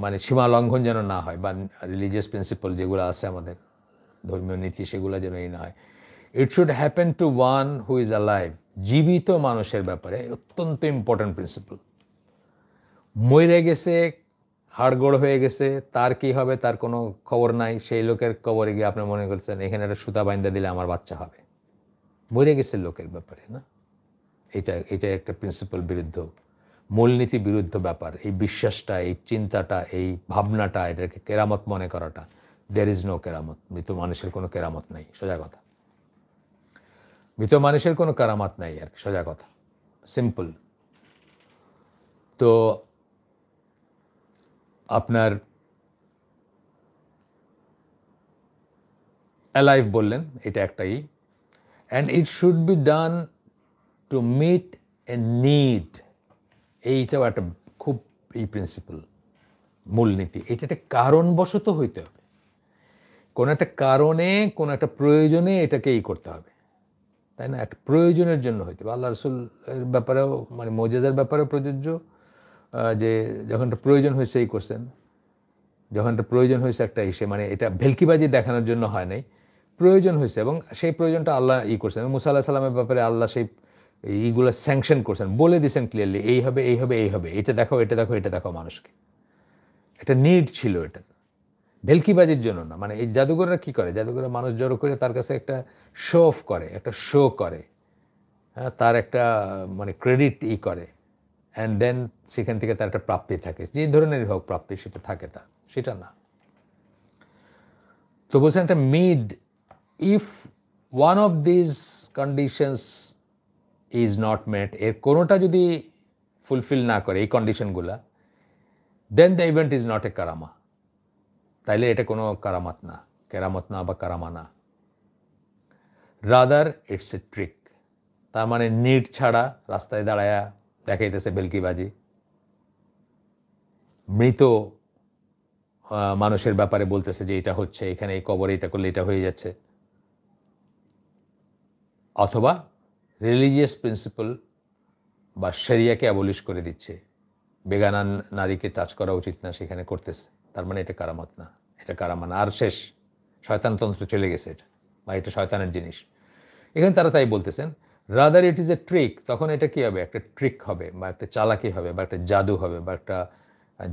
মানে সীমা লঙ্ঘন যেন না হয়, বা রিলিজিয়াস প্রিন্সিপাল যেগুলো আছে আমাদের ধর্মীয় নীতি, সেগুলো যেন এই না হয়। It should happen to one who is alive. জীবিত মানুষের ব্যাপারে অত্যন্ত ইম্পর্ট্যান্ট প্রিন্সিপাল। মরে গেছে, হাড়গোড় হয়ে গেছে, তার কি হবে তার কোনো খবর নাই। সেই লোকের কবরে গিয়ে আপনি মনে করছেন এখানে একটা সুতা বাইন্দা দিলে আমার বাচ্চা হবে। মরে গেছে লোকের ব্যাপারে না, এটা একটা প্রিন্সিপাল বিরুদ্ধ, মূলনীতি বিরুদ্ধ ব্যাপার। এই বিশ্বাসটা, এই চিন্তাটা, এই ভাবনাটা, এটাকে কেরামত মনে করাটা, দেয়ার ইজ নো কেরামত। মৃত মানুষের কোনো কেরামত নাই, সোজা কথা। মৃত মানুষের কোনো কেরামত নাই আর সোজা কথা, সিম্পল। তো আপনার অ্যালাইভ বললেন, এটা একটাই। And it should be done to meet a need. এইটাও একটা খুব এই প্রিন্সিপাল, মূলনীতি। এটা একটা কারণবশত হইতে হবে, কোনো একটা কারণে, কোনো একটা প্রয়োজনে এটাকে এই করতে হবে, তাই না? একটা প্রয়োজনের জন্য হইতে হবে। আল্লাহ রাসূলের ব্যাপারেও মানে মুজিজার ব্যাপারেও প্রযোজ্য, যে যখন একটা প্রয়োজন হয়েছে এই করছেন, যখন একটা প্রয়োজন হয়েছে একটা ইসে, মানে এটা ভেলকিবাজি দেখানোর জন্য হয় নাই, প্রয়োজন হয়েছে এবং সেই প্রয়োজনটা আল্লাহ করছেন। মুসা আলাইহিস সালামের ব্যাপারে আল্লাহ সেই এইগুলো স্যাংশন করছেন, বলে দিয়েছেন ক্লিয়ারলি, এই হবে, এই হবে, এই হবে, এটা দেখো, এটা দেখো, এটা দেখো মানুষকে। একটা নিড ছিল এটা, ভেলকিবাজির জন্য না। মানে এই জাদুঘররা কী করে, জাদুঘররা মানুষ জড়ো করে তার কাছে একটা শো অফ করে, একটা শো করে, হ্যাঁ, তার একটা মানে ক্রেডিট করে, অ্যান্ড দেন সেখান থেকে তার একটা প্রাপ্তি থাকে, যে ধরনেরই হোক প্রাপ্তি সেটা থাকে, তার সেটা না। তো বলছেন একটা মিড, if one of this conditions is not met, এর কোনোটা যদি ফুলফিল না করে এই কন্ডিশনগুলা, then the event is not a কারামা, তাইলে এটা কোনো কারামাত না, কেরামত না বা কারামা না। Rather it's a trick. তার মানে নিড ছাড়া রাস্তায় দাঁড়ায়া দেখাইতেছে বেলকিবাজি, মৃত মানুষের ব্যাপারে বলতেছে যে এটা হচ্ছে, এখানে এই কবরে এটা করলে এটা হয়ে যাচ্ছে, অথবা রিলিজিয়াস প্রিন্সিপাল বা শরিয়াকে অ্যাবলিশ করে দিচ্ছে, বেগানা নারীকে টাচ করা উচিত না, সেখানে করতেছে, তার মানে এটা কারামত না, এটা কারামা না। আর শেষ, শয়তানতন্ত্র চলে গেছে এটা, বা এটা শয়তানের জিনিস। এখানে তারা তাই বলতেছেন, rather it is A trick. তখন এটা কী হবে? একটা ট্রিক হবে, বা একটা চালাকি হবে, বা একটা জাদু হবে, বা একটা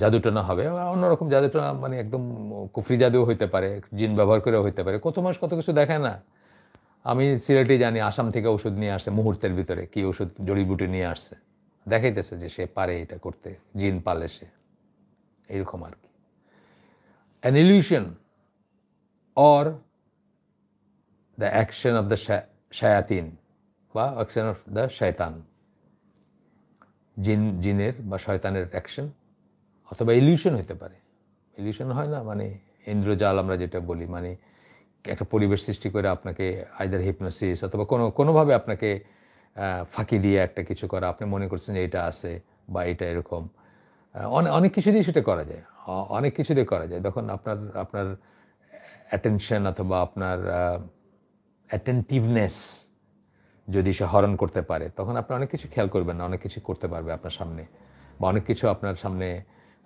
জাদুটনা হবে, বা অন্যরকম জাদুটনা, মানে একদম কুফরি জাদুও হইতে পারে, জিন ব্যবহার করেও হইতে পারে। কত মানুষ কত কিছু দেখায় না। আমি সিলেটে জানি, আসাম থেকে ওষুধ নিয়ে আসছে মুহূর্তের ভিতরে, কি ওষুধ জড়িবুটি নিয়ে আসছে, দেখাইতেছে যে সে পারে এটা করতে, জিন পালে সে, এইরকম আর কি। An illusion, or the action of the shayatin বা action of the shaitan, জিনের বা শয়তানের অ্যাকশন, অথবা ইলিউশন হতে পারে। ইলিউশন হয় না, মানে ইন্দ্রজাল আমরা যেটা বলি, মানে একটা পরিবেশ সৃষ্টি করে আপনাকে আইদার হিপনোসিস অথবা কোনোভাবে আপনাকে ফাঁকি দিয়ে একটা কিছু করা, আপনি মনে করছেন যে এটা আছে বা এটা এরকম, অনেক কিছু দিয়ে সেটা করা যায়, অনেক কিছু দিয়ে করা যায়। তখন আপনার অ্যাটেনশন অথবা আপনার অ্যাটেন্টিভনেস যদি সে হরণ করতে পারে, তখন আপনি অনেক কিছু খেয়াল করবেন না, অনেক কিছু করতে পারবে আপনার সামনে, বা অনেক কিছু আপনার সামনে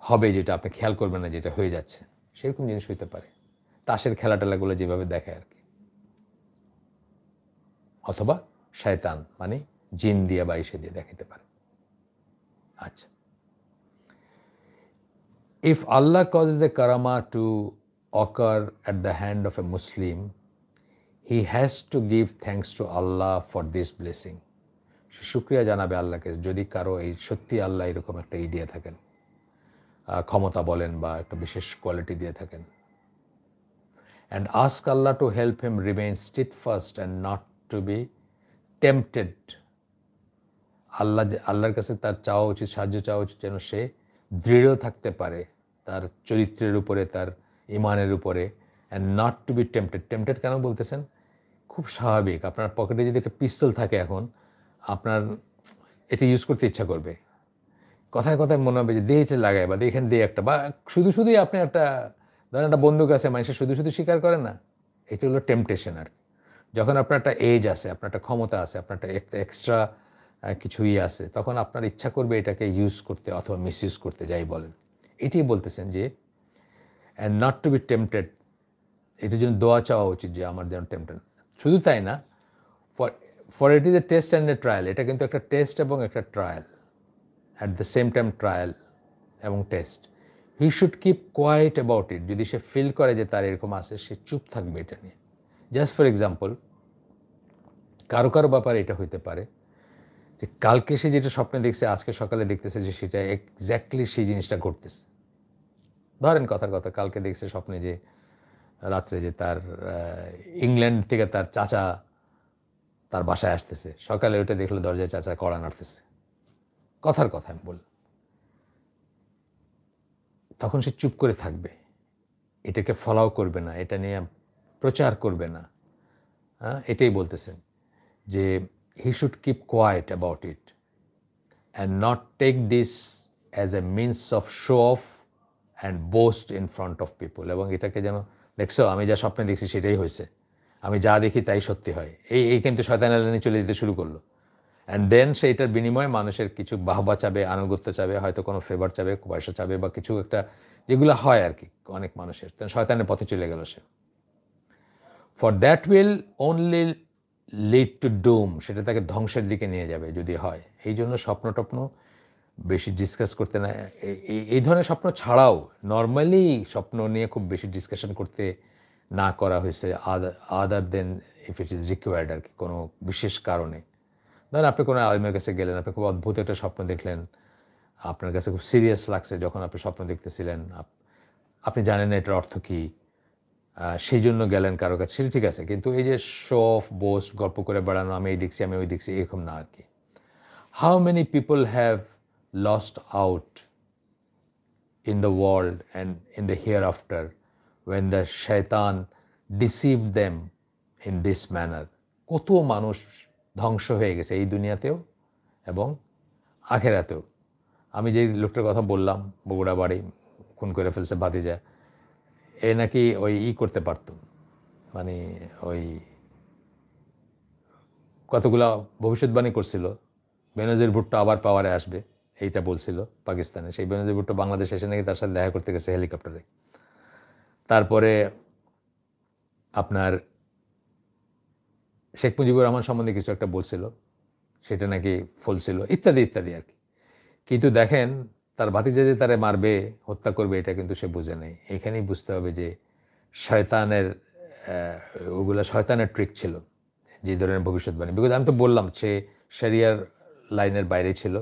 হবে যেটা আপনি খেয়াল করবেন না, যেটা হয়ে যাচ্ছে, সেরকম জিনিস হইতে পারে। তাসের খেলাটেলাগুলো যেভাবে দেখায় আর কি, অথবা শয়তান মানে জিন দিয়ে বা ইসে দিয়ে দেখাতে পারে। আচ্ছা, if Allah causes a karama to occur at the hand of a Muslim, he has to give thanks to Allah for this blessing. শুকরিয়া জানাবে আল্লাহকে যদি কারো এই সত্যি আল্লাহ এরকম একটা দিয়ে থাকেন, ক্ষমতা বলেন বা একটা বিশেষ কোয়ালিটি দিয়ে থাকেন। and ask Allah to help him remain steadfast and not to be tempted. আল্লাহর কাছে তার চাওয়া উচিত, সাহায্য চাওয়া উচিত যেন সে দৃঢ় থাকতে পারে তার চরিত্রের উপরে, তার ইমানের উপরে, and not to be tempted. Tempted কেন বলতেছেন? খুব স্বাভাবিক, আপনার পকেটে যদি একটা পিস্তল থাকে এখন, আপনার এটা ইউজ করতে ইচ্ছা করবে, কথায় কথায় মনে হবে যে দিয়ে এটা লাগায় বা এখানে দিয়ে একটা, বা শুধুই আপনি একটা, ধরেন একটা বন্দুক আছে, মানুষের শুধু স্বীকার করে না, এটা হলো টেম্পটেশন। আর যখন আপনার একটা এজ আছে, আপনার একটা ক্ষমতা আছে, আপনার একটা এক্সট্রা কিছু আছে, তখন আপনার ইচ্ছা করবে এটাকে ইউজ করতে অথবা মিসইউজ করতে, যাই বলেন। এটাই বলতেছেন যে and not to be tempted, এটার জন্য দোয়া চাওয়া উচিত যে আমার যেন টেম্পটেড। শুধু তাই না, for it is a test and a trial, এটা কিন্তু একটা টেস্ট এবং একটা trial, at the same time trial এবং test. He should keep quiet about it, যদি সে ফিল করে যে তার এরকম আছে, সে চুপ থাকবে এটা নিয়ে। জাস্ট ফর এক্সাম্পল, কারো ব্যাপারে এটা হইতে পারে যে কালকে সে যেটা স্বপ্নে দেখছে, আজকে সকালে দেখতেছে যে সেটা এক্স্যাক্টলি সেই জিনিসটা ঘটতেছে। ধরেন কথার কথা, কালকে দেখছে স্বপ্নে যে রাত্রে যে তার ইংল্যান্ড থেকে তার চাচা তার বাসায় আসতেছে, সকালে ওইটা দেখলো দরজায় চাচা কড়া নাড়তেছে, কথার কথা আমি বললাম। তখন সে চুপ করে থাকবে, এটাকে ফলো করবে না, এটা নিয়ে প্রচার করবে না। হ্যাঁ, এটাই বলতেছেন যে he should keep quiet about it and not take this as a means of show off and boast in front of people, এবং এটাকে যেন, দেখছো আমি যা স্বপ্নে দেখছি সেটাই হয়েছে, আমি যা দেখি তাই সত্যি হয়, এই কিন্তু শয়তান এলানি চলে যেতে শুরু করলো। অ্যান্ড দেন সেইটার বিনিময়ে মানুষের কিছু বাহবা চাবে, আনুগত্য চাবে, হয়তো কোনো ফেভার চাবে, পয়সা চাবে, বা কিছু একটা, যেগুলো হয় আর কি অনেক মানুষের, শয়তানের পথে চলে গেল সে। For that will only lead to doom, সেটা তাকে ধ্বংসের দিকে নিয়ে যাবে যদি হয়। এই জন্য স্বপ্ন বেশি ডিসকাস করতে না, এই ধরনের স্বপ্ন ছাড়াও নর্মালি স্বপ্ন নিয়ে খুব বেশি ডিসকাশন করতে না করা হয়েছে, আদার দেন ইফ ইট ইজ রিকোয়ার্ড আর কি, কোনো বিশেষ কারণে। ধরেন আপনি কোনো আলিমের কাছে গেলেন, আপনি খুব অদ্ভুত একটা স্বপ্ন দেখলেন, আপনার কাছে খুব সিরিয়াস লাগছে যখন আপনি স্বপ্ন দেখতেছিলেন, আপনি জানেন না এটার অর্থ কী, সেই জন্য গেলেন কারো কাছে, সেটা ঠিক আছে। কিন্তু এই যে শো অফ, বোস্ট, গল্প করে বেড়ানো, আমি এই দেখছি, আমি ওই দেখছি, এরকম না আর কি। How many people have lost out in the world and in the hereafter when the shaitan deceived them in this manner, কত মানুষ ধ্বংস হয়ে গেছে এই দুনিয়াতেও এবং আখেরাতেও। আমি যে লোকটার কথা বললাম, বগুড়া বাড়ি, খুন করে ফেলছে ভাতিজা, এ নাকি ওই করতে পারত, মানে ওই কতগুলা ভবিষ্যৎবাণী করছিল, বেনজির ভুট্টো আবার পাওয়ারে আসবে, এইটা বলছিল পাকিস্তানে। সেই বেনজির ভুট্টো বাংলাদেশে এসে নাকি তার সাথে দেখা করতে গেছে হেলিকপ্টারে। তারপরে আপনার শেখ মুজিবুর রহমান সম্বন্ধে কিছু একটা বলছিল, সেটা নাকি ফলছিল, ইত্যাদি ইত্যাদি আর কি। কিন্তু দেখেন তার ভাতিজা যে তারে মারবে, হত্যা করবে, এটা কিন্তু সে বুঝে নেই। এখানেই বুঝতে হবে যে শয়তানের, ওগুলা শয়তানের ট্রিক ছিল, যে ধরনের ভবিষ্যৎবাণী। বিকজ আমি তো বললাম সে শরিয়ার লাইনের বাইরে ছিল,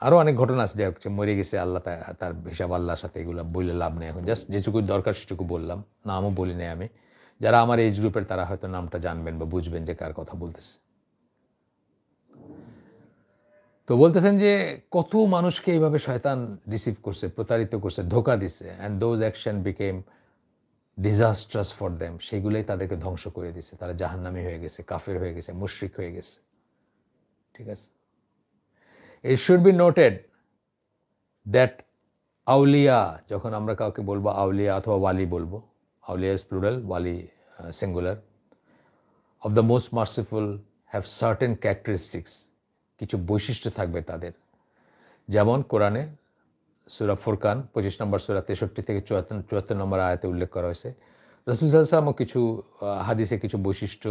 আরও অনেক ঘটনা আছে, যাই হোক, যে মরে গেছে, আল্লাহ তার হিসাব আল্লাহর সাথে, এগুলো বলে লাভ নেই এখন। জাস্ট যেটুকু দরকার সেটুকু বললাম, নামও বলি নাই আমি। যারা আমার এজ গ্রুপের তারা হয়তো নামটা জানবেন বা বুঝবেন যে কার কথা বলতেছে। তো বলতেছেন যে কত মানুষকে এইভাবে শয়তান রিসিভ করছে, প্রতারিত করছে, ধোকা দিছে, and those action became disastrous for them. সেগুলোই তাদেরকে ধ্বংস করে দিছে, তারা জাহান্নামী হয়ে গেছে, কাফের হয়ে গেছে, মুশরিক হয়ে গেছে। ঠিক আছে, it should be noted that আউলিয়া, যখন আমরা কাউকে বলবো আউলিয়া অথবা ওয়ালি বলবো, আউলিয়া ইজ প্লুরাল, ওয়ালি singular, of the most merciful have certain characteristics, কিছু বৈশিষ্ট্য থাকবে তাদের। যেমন কোরআনে সূরা ফুরকান 25 নম্বর সূরা 63 থেকে 74 নম্বর আয়াতে উল্লেখ করা হয়েছে। রাসূল সাল্লাল্লাহু আলাইহি ওয়াসাল্লামও কিছু হাদিসে কিছু বৈশিষ্ট্য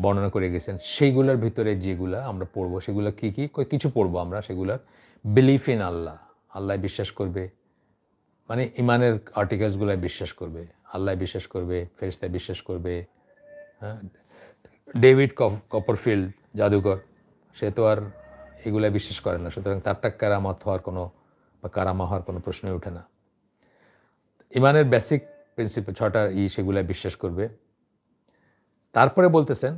বর্ণনা করে গেছেন। সেইগুলোর ভিতরে যেগুলা আমরা পড়বো, সেগুলো কি কি? কিছু পড়বো আমরা সেগুলার। বিলিফ ইন আল্লাহ, আল্লাহ বিশ্বাস করবে, মানে ইমানের আর্টিকেলসগুলোয় বিশ্বাস করবে, আল্লাহ বিশ্বাস করবে, ফেরেশতায় বিশ্বাস করবে। হ্যাঁ, ডেভিড কপারফিল্ড জাদুকর, সে তো আর এগুলা বিশ্বাস করে না, সুতরাং তারটা কারামত হওয়ার কোনো বা কারামা হওয়ার কোনো প্রশ্নই ওঠে না। ইমানের বেসিক প্রিন্সিপাল 6টা সেগুলা বিশ্বাস করবে। তারপরে বলতেছেন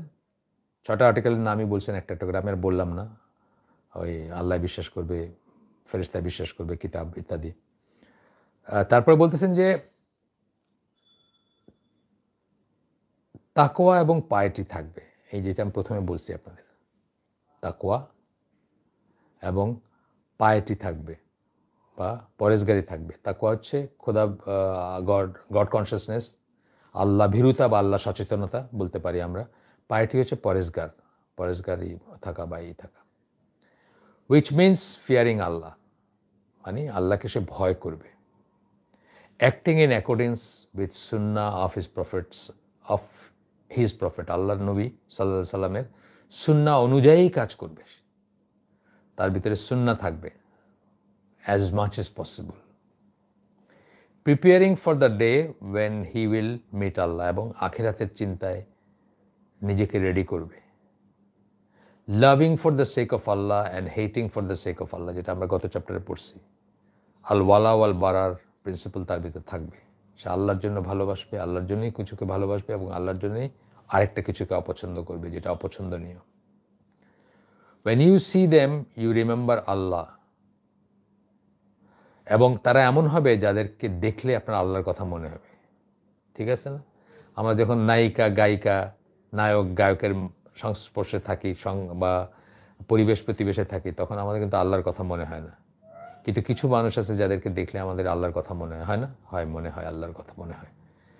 6টা আর্টিকেলের নামই বলছেন একটা একটা করে, আমি আর বললাম না। ওই আল্লাহ বিশ্বাস করবে, ফেরেশতায় বিশ্বাস করবে, কিতাব ইত্যাদি। তারপরে বলতেছেন যে তাকওয়া এবং পায়েটি থাকবে। এই যেটা আমি প্রথমে বলছি আপনাদের, তাকওয়া এবং পায়েটি থাকবে বা পরেশগারি থাকবে। তাকওয়া হচ্ছে খোদা, গড কনসিয়াসনেস, আল্লাহ ভীরুতা বা আল্লাহ সচেতনতা বলতে পারি আমরা। পায়েটি হচ্ছে পরেশগারি থাকা বা এই থাকা, উইচ মিনস ফিয়ারিং আল্লাহ, মানে আল্লাহকে সে ভয় করবে। Acting in accordance with Sunnah of his prophet, আল্লাহর নবী সাল্লাল্লাহু আলাইহি সাল্লামের সুন্না অনুযায়ী কাজ করবে, তার ভিতরে সুন্না থাকবে as much as possible. Preparing for the day when he will meet Allah, এবং আখিরাতের চিন্তায় নিজেকে রেডি করবে। Loving for the sake of Allah and hating for the sake of Allah, যেটা আমরা গত চ্যাপ্টারে পড়ছি। আল ওয়ালা ওয়াল বারার প্রিন্সিপাল তার ভিতরে থাকবে। সে আল্লাহর জন্য ভালোবাসবে, আল্লাহর জন্যই কিছুকে ভালোবাসবে, এবং আল্লাহর জন্যই আরেকটা কিছুকে অপছন্দ করবে যেটা অপছন্দনীয়। When you see them you remember Allah, এবং তারা এমন হবে যাদেরকে দেখলে আপনার আল্লাহর কথা মনে হবে। ঠিক আছে না? আমরা যখন নায়িকা, গায়িকা, নায়ক, গায়কের সংস্পর্শে থাকি বা পরিবেশ প্রতিবেশে থাকি, তখন আমাদের কিন্তু আল্লাহর কথা মনে হয় না। কিন্তু কিছু মানুষ আছে যাদেরকে দেখলে আমাদের আল্লাহর কথা মনে হয় না? হয়, মনে হয়, আল্লাহর কথা মনে হয়।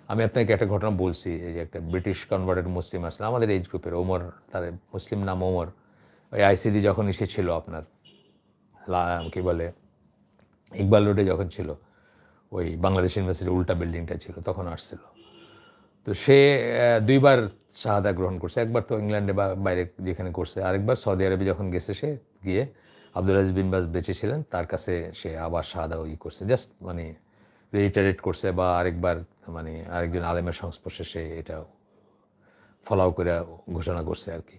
আমি আপনাকে একটা ঘটনা বলছি, এই যে একটা ব্রিটিশ কনভার্টেড মুসলিম আসলে আমাদের এজ গ্রুপের, ওমর, তার মুসলিম নাম ওমর। ওই আইসিডি যখন এসেছিল আপনার কী বলে ইকবাল রোডে যখন ছিল, ওই বাংলাদেশ ইউনিভার্সিটির উল্টা বিল্ডিংটা ছিল, তখন আসছিল। তো সে 2বার শাহাদা গ্রহণ করছে। একবার তো ইংল্যান্ডে বা বাইরে যেখানে করছে, আরেকবার সৌদি আরবে যখন গেছে সে গিয়ে, আব্দুল আজিজ বিন বাজ বেঁচে ছিলেন, তার কাছে সে আবার শাহাদা করছে, জাস্ট মানে রিটারেট করছে, বা আরেকবার মানে আরেকজন আলেমের সংস্পর্শে সে এটা ফলাও করে ঘোষণা করছে আর কি।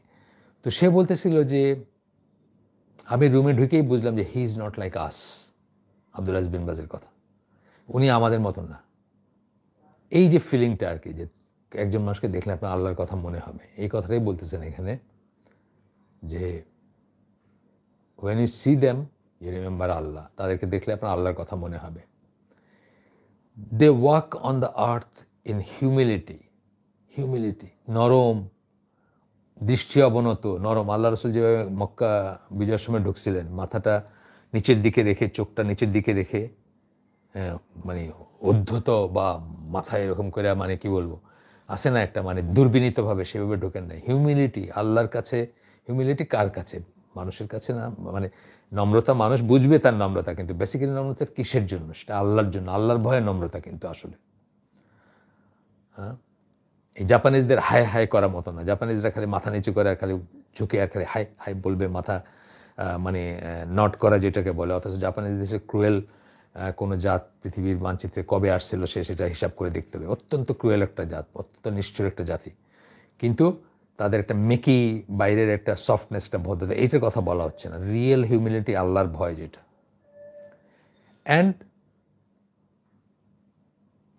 তো সে বলতেছিল যে আমি রুমে ঢুকেই বুঝলাম যে he is not like us, আব্দুল আজিজ বিন বাজের কথা, উনি আমাদের মতন না। এই যে ফিলিংটা আর কি, যে একজন মানুষকে দেখলে আপনার আল্লাহর কথা মনে হবে, এই কথাটাই বলতেছেন এখানে, যে when you see them you remember Allah, তাদেরকে দেখলে আপনার আল্লাহর কথা মনে হবে। they walk on the earth in humility, নরম, দৃষ্টি অবনত, নরম। আল্লাহ রসুল যেভাবে মক্কা বিজয়ের সময় ঢুকছিলেন, মাথাটা নিচের দিকে রেখে, চোখটা নিচের দিকে রেখে, মানে উদ্ধত বা মাথায় এরকম করে, মানে কি বলবো, আসে না একটা, মানে দুর্বিনীতভাবে সেভাবে ঢোকেন না। হিউমিলিটি আল্লাহর কাছে, হিউমিলিটি কার কাছে? মানুষের কাছে না, মানে নম্রতা মানুষ বুঝবে তার নম্রতা, কিন্তু বেসিক্যালি নম্রতা কিসের জন্য? সেটা আল্লাহর জন্য, আল্লাহর ভয়ে নম্রতা কিন্তু আসলে। হ্যাঁ, এই জাপানিজদের হাই হাই করার মতো না। জাপানিজরা খালি মাথা নিচু করে আর খালি ঝুঁকে আর খালি হাই হাই বলবে, মাথা মানে নট করা যেটাকে বলে। অথচ জাপানিজ দেশের ক্রুয়েল কোনো জাত পৃথিবীর মানচিত্রে কবে আসছিল সেটা হিসাব করে দেখতে হবে। অত্যন্ত ক্রুয়েল একটা জাত, অত্যন্ত নিষ্ঠুর একটা জাতি, কিন্তু তাদের একটা মেকি, বাইরের একটা সফটনেস, একটা ভদ্রতা, এইটার কথা বলা হচ্ছে না। রিয়েল হিউমিলিটি, আল্লাহর ভয় যেটা। অ্যান্ড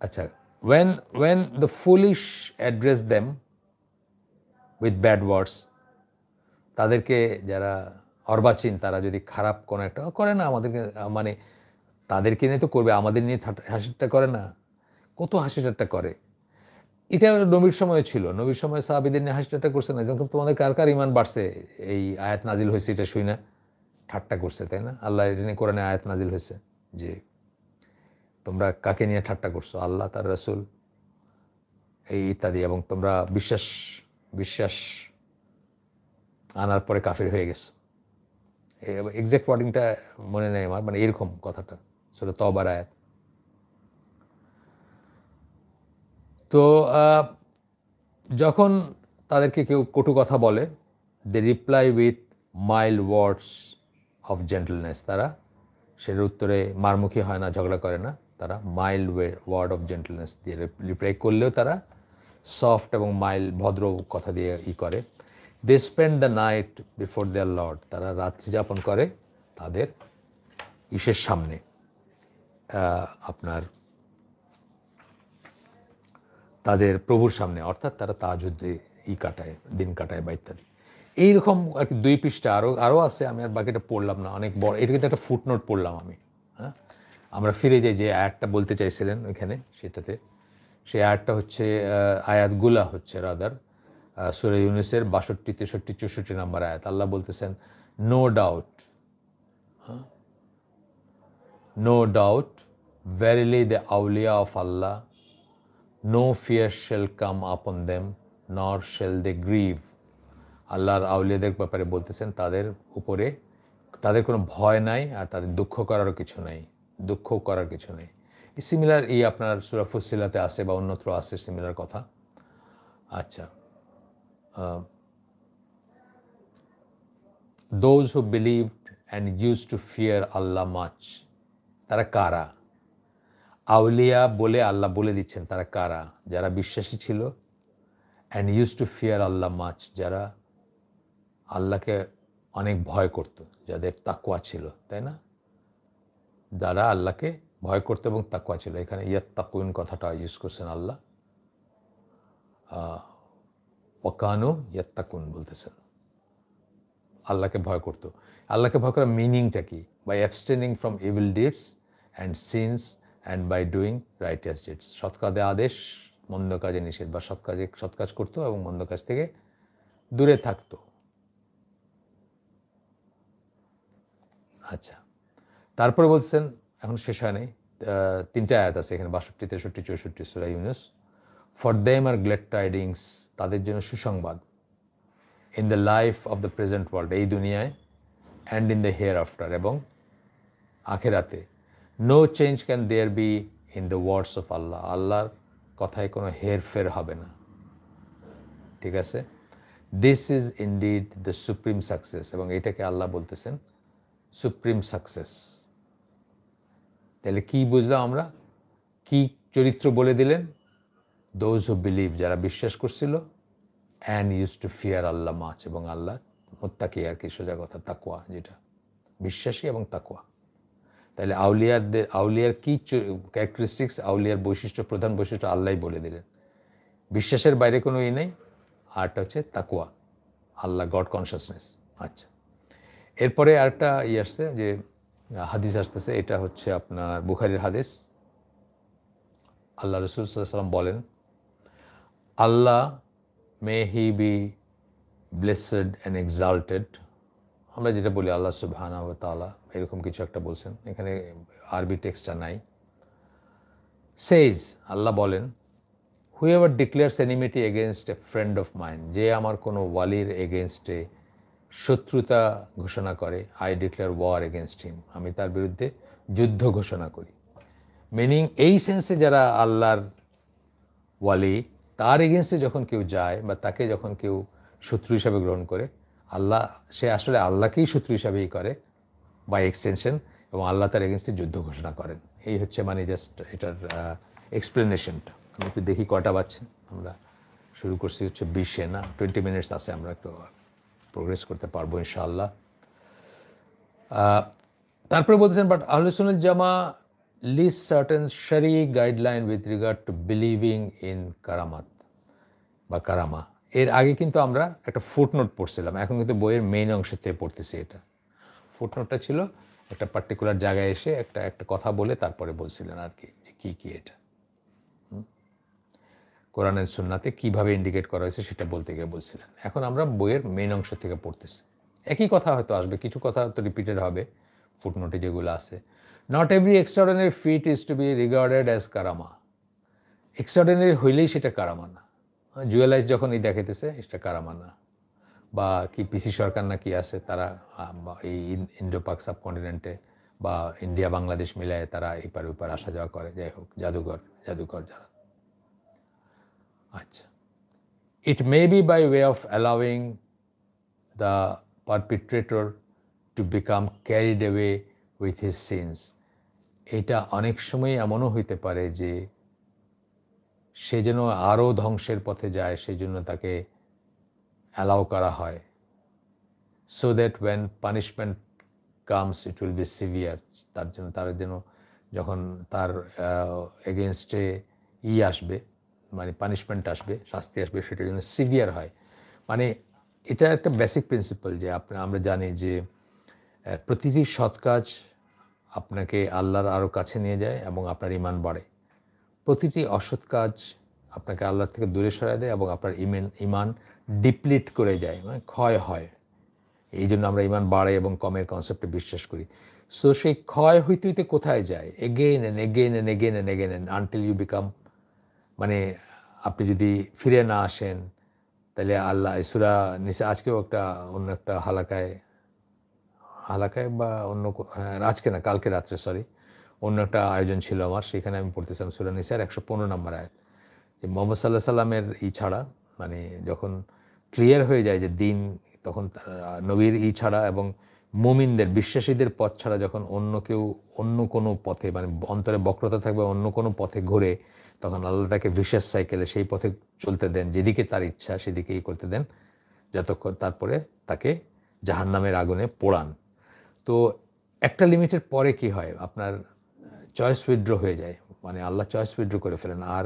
আচ্ছা, when the foolish address them with bad words, তাদেরকে যারা অর্বাচীন, তারা যদি খারাপ কোনো একটা করে না আমাদেরকে, মানে তাদেরকে নিয়ে তো করবে, আমাদের নিয়ে হাসিটা করে না, কত হাসি ঠাট্টা করে। এটা নবীর সময় ছিল, নবীর সময় সাহাবীদের নিয়ে হাসি ঠাট্টা করছে না, যখন তোমাদের কার কার ইমান বাড়ছে এই আয়াত নাজিল হয়েছে এটা শুই না ঠাট্টা করছে, তাই না? আল্লাহ এটা নিয়ে কোরআনে আয়াত নাজিল হয়েছে যে তোমরা কাকে নিয়ে ঠাট্টা করছো, আল্লাহ, তার রাসূল, এই ইত্যাদি, এবং তোমরা বিশ্বাস আনার পরে কাফির হয়ে গেছো। এক্সাক্ট ওয়ার্ডিংটা মনে নেই আমার, মানে এরকম কথাটা সূরা তওবার আয়াত। তো যখন তাদেরকে কেউ কটু কথা বলে, they reply with mild words of gentleness, তারা সেটার উত্তরে মারমুখী হয় না, ঝগড়া করে না, তারা মাইল্ড ওয়ার্ড অফ জেন্টলনেস দিয়ে রিপ্লাই করলেও তারা সফট এবং মাইল্ড, ভদ্র কথা দিয়ে করে। They spend the night before their lord, তারা রাত্রি যাপন করে তাদের ইসের সামনে, আপনার তাদের প্রভুর সামনে, অর্থাৎ তারা তাহাজ্জুদে কাটায়, দিন কাটায় বা ইত্যাদি। এইরকম আর কি 2 পৃষ্ঠা আরও আছে, আমি আর বাকিটা পড়লাম না, অনেক বড়। এটা কিন্তু একটা ফুটনোট পড়লাম আমি। হ্যাঁ, আমরা ফিরে যাই যে আয়াতটা বলতে চাইছিলেন ওইখানে, সেটাতে। সেই আয়াতটা হচ্ছে, আয়াতগুলা হচ্ছে রাদার সূরা ইউনূসের 62, 63, 64 নম্বর আয়াত। আল্লাহ বলতেছেন, no doubt, no doubt, verily the awliya of Allah, no fear shall come upon them, nor shall they grieve. আল্লাহর আউলিয়াদের ব্যাপারে বলতেছেন, তাদের উপরে তাদের কোনো ভয় নাই, আর তাদের দুঃখ করারও কিছু নাই, দুঃখ করার কিছু নেই। সিমিলার আপনার সূরা ফুসসিলাতে আছে বা অন্যত্র আছে সিমিলার কথা। আচ্ছা, those who believed and used to fear Allah much, তারা কারা? আউলিয়া বলে আল্লাহ বলে দিচ্ছেন তারা কারা, যারা বিশ্বাসী ছিল, and use to fear Allah much, যারা আল্লাহকে অনেক ভয় করত, যাদের তাকওয়া ছিল, তাই না? যারা আল্লাহকে ভয় করতো এবং তাকওয়া ছিল। এখানে ইয়াত্তাকুন কথাটা ইউজ করছেন আল্লাহ, ওয়াকানু ইয়াত্তাকুন বলতেছেন, আল্লাহকে ভয় করতো। আল্লাহকে ভয় করার মিনিংটা কি? By abstaining from evil deeds and sins and by doing righteous deeds, সৎ কাজে আদেশ, মন্দ কাজে নিষেধ, বা সৎ কাজ করতো এবং মন্দ কাজ থেকে দূরে থাকতো। আচ্ছা, তারপরে বলছেন, এখন শেষ হয় নাই, 3টা আয়াত আছে এখানে, 62, 63, 64 সূরা ইউনূস। For them are glad tidings, তাদের জন্য সুসংবাদ, in the life of the present world, এই দুনিয়ায়, and in the hereafter, এবং আখেরাতে। No change can there be in the words of আল্লাহ, আল্লাহর কথায় কোনো হেরফের হবে না, ঠিক আছে? This is indeed the supreme success, এবং এটাকে আল্লাহ বলতেছেন সুপ্রিম সাকসেস। তাহলে কি বুঝলাম আমরা? কি চরিত্র বলে দিলেন? দোজ হু বিলিভ, যারা বিশ্বাস করছিল, and use to fear Allah much, এবং আল্লাহ মুত্তাকি, আর কি সোজা কথা, তাকওয়া, যেটা বিশ্বাসী এবং তাকওয়া। তাহলে আউলিয়ার কি ক্যারেক্টারিস্টিক্স, আউলিয়ার বৈশিষ্ট্য, প্রধান বৈশিষ্ট্য আল্লাহই বলে দিলেন। বিশ্বাসের বাইরে কোনো নেই, আরটা হচ্ছে তাকওয়া, আল্লাহ, গড কনসিয়াসনেস। আচ্ছা, এরপরে আরেকটা আসছে, যে হাদিস আসতেছে, এটা হচ্ছে আপনার বুখারীর হাদিস। আল্লাহ রাসূল সাল্লাল্লাহু আলাইহি ওয়াসাল্লাম বলেন, আল্লাহ, may he be blessed and exalted, আমরা যেটা বলি আল্লাহ সুবহানাহু ওয়া তাআলা, এরকম কিছু একটা বলছেন, এখানে আরবি টেক্সটটা নাই। সেইজ, আল্লাহ বলেন, whoever declares enmity against a friend of mine, যে আমার কোনো ওয়ালির এগেনস্টে শত্রুতা ঘোষণা করে, I declare war against him, আমি তার বিরুদ্ধে যুদ্ধ ঘোষণা করি। মিনিং এই সেন্সে, যারা আল্লাহর ওয়ালি, তার এগেনস্টে যখন কেউ যায়, বা তাকে যখন কেউ শত্রু হিসাবে গ্রহণ করে, আল্লাহ, সে আসলে আল্লাহকেই শত্রু হিসাবেই করে বাই এক্সটেনশন, এবং আল্লাহ তার এগেনস্টে যুদ্ধ ঘোষণা করেন। এই হচ্ছে মানে জাস্ট এটার এক্সপ্লেনেশনটা। আমি একটু দেখি কটা বাজছে, আমরা শুরু করছি হচ্ছে 20-এ, না 20 মিনিটস আছে, আমরা একটু প্রোগ্রেস করতে পারবো ইনশাআল্লাহ। তারপরে বলতেছেন, বাট আহলুস সুন্নাহ জামা লিস্ট সার্টেন শরঈ guideline with regard to believing in কারামাত বা কারামা। এর আগে কিন্তু আমরা একটা ফুটনোট পড়ছিলাম, এখন কিন্তু বইয়ের মেইন অংশ থেকে পড়তেছি। এটা ফুটনোটটা ছিল একটা পার্টিকুলার জায়গায় এসে একটা কথা বলে তারপরে বলছিলেন আর কি, যে কী এটা কোরআনের সুন্নাতে কীভাবে ইন্ডিকেট করা হয়েছে সেটা বলতে গিয়ে বলছিলেন। এখন আমরা বইয়ের মেইন অংশ থেকে পড়তেছি। একই কথা হয়তো আসবে, কিছু কথা হয়তো রিপিটেড হবে ফুটনোটে যেগুলো আছে। Not every extraordinary feat is to be regarded as কারামা। এক্সট্রাঅর্ডিনারি হইলেই সেটা কারামা না। জুয়েলাইজ যখন এই দেখাইতেছে এটা কারামা না। বা কি পিসি সরকার না কি আছে, তারা এই ইন্ডো পাক সাবকন্টিনেন্টে বা ইন্ডিয়া বাংলাদেশ মিলায় তারা এপার ওপার আসা যাওয়া করে, যাই হোক, জাদুকর যারা। আচ্ছা, it may be by way of allowing the perpetrator to become carried away with his sins. এটা অনেক সময় এমনও হইতে পারে যে সে যেন আরও ধ্বংসের পথে যায়, সেই জন্য তাকে অ্যালাউ করা হয়, so that when punishment comes it will be severe. তার যেন যখন তার এগেনস্টে আসবে, মানে পানিশমেন্ট আসবে, শাস্তি আসবে, সেটা যেন সিভিয়ার হয়। মানে এটা একটা বেসিক প্রিন্সিপাল যে আমরা জানি যে প্রতিটি সৎ কাজ আপনাকে আল্লাহর আরও কাছে নিয়ে যায় এবং আপনার ঈমান বাড়ে। প্রতিটি অসৎ কাজ আপনাকে আল্লাহর থেকে দূরে সরায় দেয় এবং আপনার ঈমান ডিপ্লিট করে যায়, মানে ক্ষয় হয়। এই জন্য আমরা ঈমান বাড়ে এবং কমের কনসেপ্টে বিশ্বাস করি। সো সেই ক্ষয় হইতে হইতে কোথায় যায়? Again and again and again and again and until you become, মানে আপনি যদি ফিরে না আসেন তাহলে আল্লাহ সূরা নিসা, আজকেও অন্য একটা হালাকায় বা অন্য আজকে না কালকে রাত্রে অন্য একটা আয়োজন ছিল আমার, সেখানে আমি পড়তেছিলাম সূরা নিসার 115 নম্বর আয়াত, যে মুহাম্মদ সাল্লাল্লাহু আলাইহি সাল্লামের ছাড়া, মানে যখন ক্লিয়ার হয়ে যায় যে দিন, তখন নবীর ছাড়া এবং মুমিনদের, বিশ্বাসীদের পথ ছাড়া যখন অন্য কোনো পথে, মানে অন্তরে বক্রতা থাকবে, অন্য কোনো পথে ঘুরে, তখন আল্লাহ তাকে ভিশাস সাইকেলে সেই পথে চলতে দেন, যেদিকে তার ইচ্ছা সেদিকেই করতে দেন, যতক্ষণ তারপরে তাকে জাহান্নামের আগুনে পোড়ান। তো একটা লিমিটের পরে কি হয়, আপনার চয়েস উইথড্র হয়ে যায়, মানে আল্লাহ চয়েস উইথড্র করে ফেলেন। আর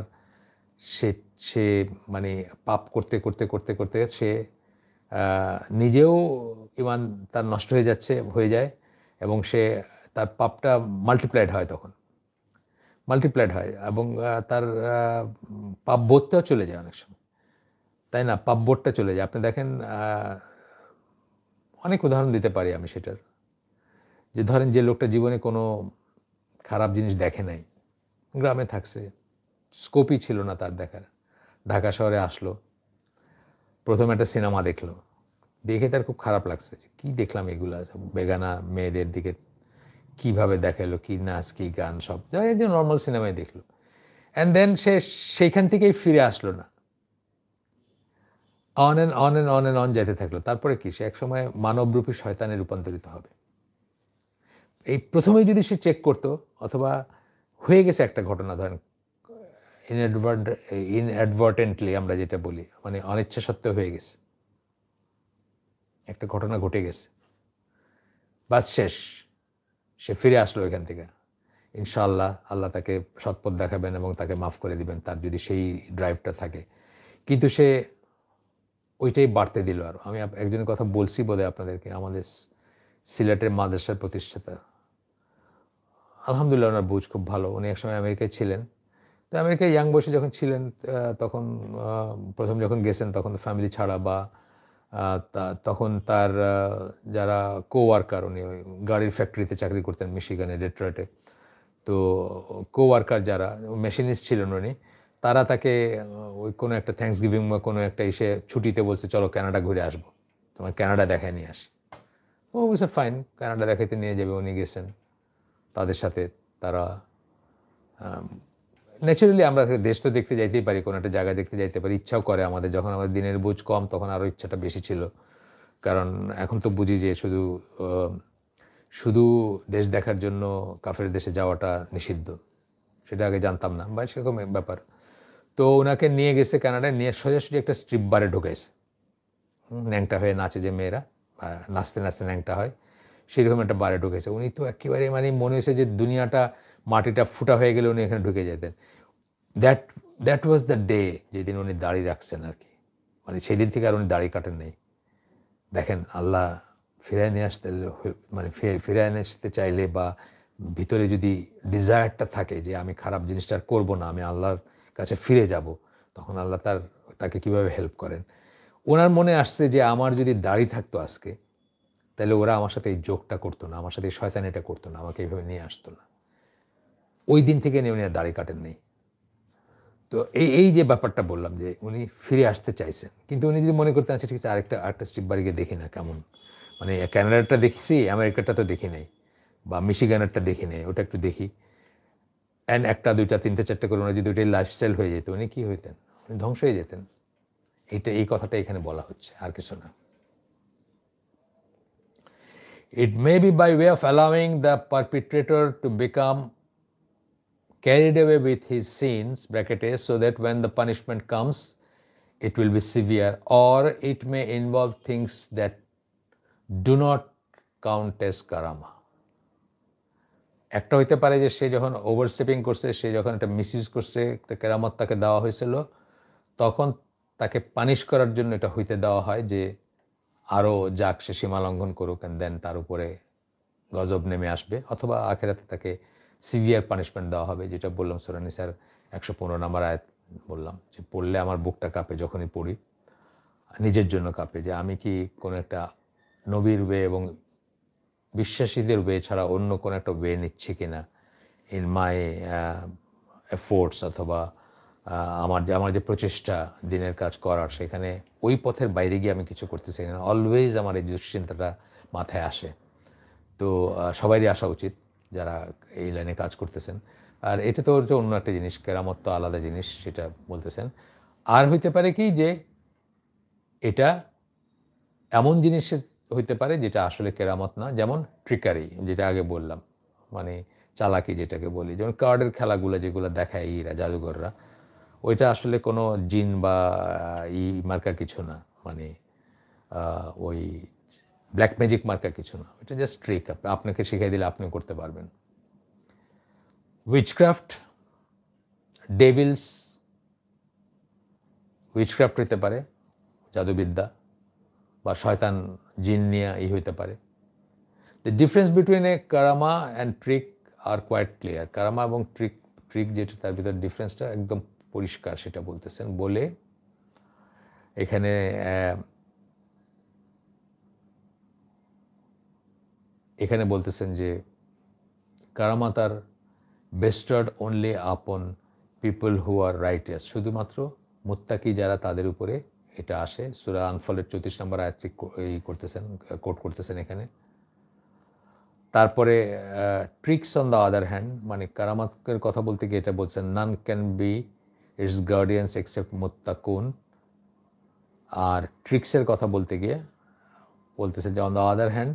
সে মানে পাপ করতে করতে করতে করতে সে নিজেও ঈমান তার নষ্ট হয়ে যায় এবং সে তার পাপটা মাল্টিপ্লাইড হয়, তখন মাল্টিপ্লাইড হয় এবং তার পাপ বোধটাও চলে যায় অনেক সময়, তাই না? পাপ বোধটা চলে যায়। আপনি দেখেন, অনেক উদাহরণ দিতে পারি আমি সেটার, যে ধরেন যে লোকটা জীবনে কোনো খারাপ জিনিস দেখে নাই, গ্রামে থাকছে, স্কোপই ছিল না তার দেখার, ঢাকা শহরে আসলো, প্রথমে একটা সিনেমা দেখলো, দেখে তার খুব খারাপ লাগছে, কি দেখলাম এগুলা, সব বেগানা মেয়েদের দিকে কীভাবে দেখালো, কি নাচ কি গান, সব যে নর্মাল সিনেমায় দেখলো। অ্যান্ড দেন সে সেইখান থেকেই ফিরে আসলো না, অন যেতে থাকলো। তারপরে কি, সে একসময় মানবরূপী শয়তানে রূপান্তরিত হবে। এই প্রথমেই যদি সে চেক করতো, অথবা হয়ে গেছে একটা ঘটনা, ধরেন ইনঅ্যাডভার্টেন্টলি আমরা যেটা বলি, মানে অনিচ্ছা সত্ত্বেও হয়ে গেছে, একটা ঘটনা ঘটে গেছে, বাস শেষ, সে ফিরে আসলো এখান থেকে, ইনশাআল্লাহ আল্লাহ তাকে সৎপথ দেখাবেন এবং তাকে মাফ করে দিবেন, তার যদি সেই ড্রাইভটা থাকে। কিন্তু সে ওইটাই বাড়তে দিল আরও। আমি একজনের কথা বলছি বোধহয় আপনাদেরকে, আমাদের সিলেটের মাদ্রাসার প্রতিষ্ঠাতা, আলহামদুলিল্লাহ ওনার বুঝ খুব ভালো। উনি একসময় আমেরিকায় ছিলেন। তো আমেরিকায় ইয়াং বয়সে যখন ছিলেন, তখন প্রথম যখন গেছেন, তখন তো ফ্যামিলি ছাড়া বা তখন তার যারা ওয়ার্কার, উনি ওই গাড়ির ফ্যাক্টরিতে চাকরি করতেন মিশিগানে, ডেট্রয়েটে। তো ওয়ার্কার যারা মেশিনিস্ট ছিলেন উনি, তারা তাকে ওই কোনো একটা থ্যাঙ্কস গিভিং বা কোনো একটা ছুটিতে বলছে, চলো কানাডা ঘুরে আসবো, তোমার কানাডা দেখায় নিয়ে আসি। ও বলছে ফাইন, কানাডা দেখাইতে নিয়ে যাবে। উনি গেছেন তাদের সাথে। তারা ন্যাচারালি আমরা দেশ তো দেখতে যাইতেই পারি, কোনো একটা জায়গা দেখতে যাইতে পারি, ইচ্ছাও করে আমাদের। যখন আমাদের দিনের বোঝ কম, তখন আরও ইচ্ছাটা বেশি ছিল, কারণ এখন তো বুঝি যে শুধু দেশ দেখার জন্য কাফের দেশে যাওয়াটা নিষিদ্ধ, সেটা আগে জানতাম না, বা সেরকম ব্যাপার। তো ওনাকে নিয়ে গেছে কানাডায়, নিয়ে সোজাসুজি একটা স্ট্রিপ বারে ঢুকাইছে। ন্যাংটা হয়ে নাচে যে মেয়েরা, নাচতে নাচতে ন্যাংটা হয়, সেরকম একটা বারে ঢুকেছে। উনি তো একেবারে মানে মনে হয়েছে যে দুনিয়াটা মাটিটা ফুটা হয়ে গেলে উনি এখানে ঢুকে যেতেন। That that was the day যেদিন উনি দাড়ি রাখছেন আর কি। মানে সেদিন থেকে আর উনি দাড়ি কাটেন নাই। দেখেন আল্লাহ ফিরায় নিয়ে আসতে মানে ফিরায় নিয়ে আসতে চাইলে বা ভিতরে যদি ডিজায়ারটা থাকে যে আমি খারাপ জিনিসটা আর করবো না, আমি আল্লাহর কাছে ফিরে যাব, তখন আল্লাহ তাকে কিভাবে হেল্প করেন। ওনার মনে আসছে যে আমার যদি দাড়ি থাকতো আজকে, তাহলে ওরা আমার সাথে এই জোকটা করতো না, আমার সাথে এই শয়তানিটা করতো না, আমাকে এইভাবে নিয়ে আসতো না। ওই দিন থেকে উনি আর দাড়ি কাটেন নেই। তো এই যে ব্যাপারটা বললাম যে উনি ফিরে আসতে চাইছেন, কিন্তু উনি যদি মনে করতেন আচ্ছা ঠিক আছে আরেকটা স্ট্রিপ বারে গিয়ে দেখি না কেমন, মানে ক্যানাডারটা দেখছি, আমেরিকাটা তো দেখি নাই, বা মিশিগানেরটা দেখি নাই, ওটা একটু দেখি, অ্যান্ড একটা দুইটা তিনটে চারটে করে ওনার যদি ওইটাই লাইফস্টাইল হয়ে যেত, উনি কী হইতেন? উনি ধ্বংস হয়ে যেতেন। এই কথাটা এখানে বলা হচ্ছে, আর কিছু না। It may be by way of allowing the perpetrator to become carried away with his sins, bracket A, so that when the punishment comes, it will be severe, or it may involve things that do not count as karama. একটা হইতে পারে যে সে যখন ওভারস্টেপিং করছে, সে যখন একটা misuse করছে, একটা কেরামত তাকে দেওয়া হয়েছিল, তখন তাকে পানিশ করার জন্য এটা হইতে দেওয়া হয় যে আরও যাক সে সীমা লঙ্ঘন করুক, অ্যান্ড দেন তার উপরে গজব নেমে আসবে, অথবা আখেরাতে তাকে সিভিয়ার পানিশমেন্ট দেওয়া হবে, যেটা বললাম সূরা নিসার 115 নম্বর আয়াত বললাম যে পড়লে আমার বুকটা কাঁপে যখনই পড়ি, নিজের জন্য কাঁপে যে আমি কি কোনো একটা নবীর ওয়ে এবং বিশ্বাসীদের ওয়ে ছাড়া অন্য কোনো একটা ওয়ে নিচ্ছি কিনা ইন মাই এফোর্টস, অথবা আমার যে প্রচেষ্টা দিনের কাজ করার, সেখানে ওই পথের বাইরে গিয়ে আমি কিছু করতেছি কিনা। অলওয়েজ আমার এই দুশ্চিন্তাটা মাথায় আসে। তো সবারই আসা উচিত যারা এই লাইনে কাজ করতেছেন। আর এটা তো হচ্ছে অন্য একটা জিনিস, কেরামত তো আলাদা জিনিস, সেটা বলতেছেন। আর হইতে পারে কি যে এটা এমন জিনিস হইতে পারে যেটা আসলে কেরামত না, যেমন ট্রিকারি, যেটা আগে বললাম, মানে চালাকি যেটাকে বলি, যেমন কার্ডের খেলাগুলো যেগুলো দেখায় ইরা জাদুঘররা, ওইটা আসলে কোনো জিন বা মার্কা কিছু না, মানে ওই ব্ল্যাক ম্যাজিক মার্কা কিছু না, এটা জাস্ট ট্রিক, আপনাকে শিখিয়ে দিলে আপনিও করতে পারবেন। উইচক্রাফট, ডেভিলস, উইচক্রাফট হইতে পারে জাদুবিদ্যা, বা শয়তান জিন নিয়ে হইতে পারে। দ্য ডিফারেন্স বিটুইন এ কারামা and trick are quite clear. কারামা এবং ট্রিক যেটা, তার ভিতর ডিফারেন্সটা একদম পরিষ্কার, সেটা বলতেছেন। বলে এখানে বলতেছেন যে কারামা তার bestowed only upon people who are righteous, শুধুমাত্র মুত্তাকি যারা, তাদের উপরে এটা আসে। সূরা আনফলের 34 নম্বর আয়াত কোট করতেছেন এখানে। তারপরে tricks on the other hand, মানে কারামাতের কথা বলতে গিয়ে এটা বলছেন, none can be its guardians except মুত্তাকুন। আর ট্রিক্সের কথা বলতে গিয়ে বলতেছে যে on the other hand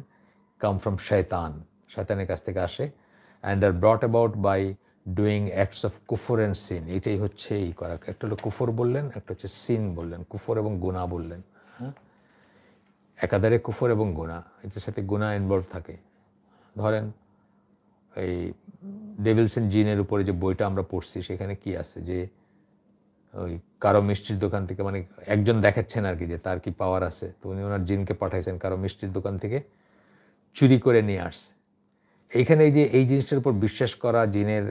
come from শয়তানের কাছ থেকে আসে, and are brought about by doing acts of কুফর অ্যান্ড সিন। এটাই হচ্ছে এই করা। একটা হলো কুফর বললেন, একটা হচ্ছে সিন বললেন, কুফর এবং গুনাহ বললেন। হ্যাঁ, একাধারে কুফর এবং গুনাহ, এটার সাথে গুনাহ ইনভলভ থাকে। ধরেন এই ডেভিলস এন্ড জিনের উপরে যে বইটা আমরা পড়ছি, সেখানে কি আছে যে ওই কারো মিষ্টির দোকান থেকে, মানে একজন দেখাচ্ছেন আর কি যে তার কি পাওয়ার আছে, তো উনি ওনার জিনকে পাঠাইছেন কারো মিষ্টির দোকান থেকে চুরি করে নিয়ে আসছে। এইখানে এই জিনিসটার উপর বিশ্বাস করা, জিনের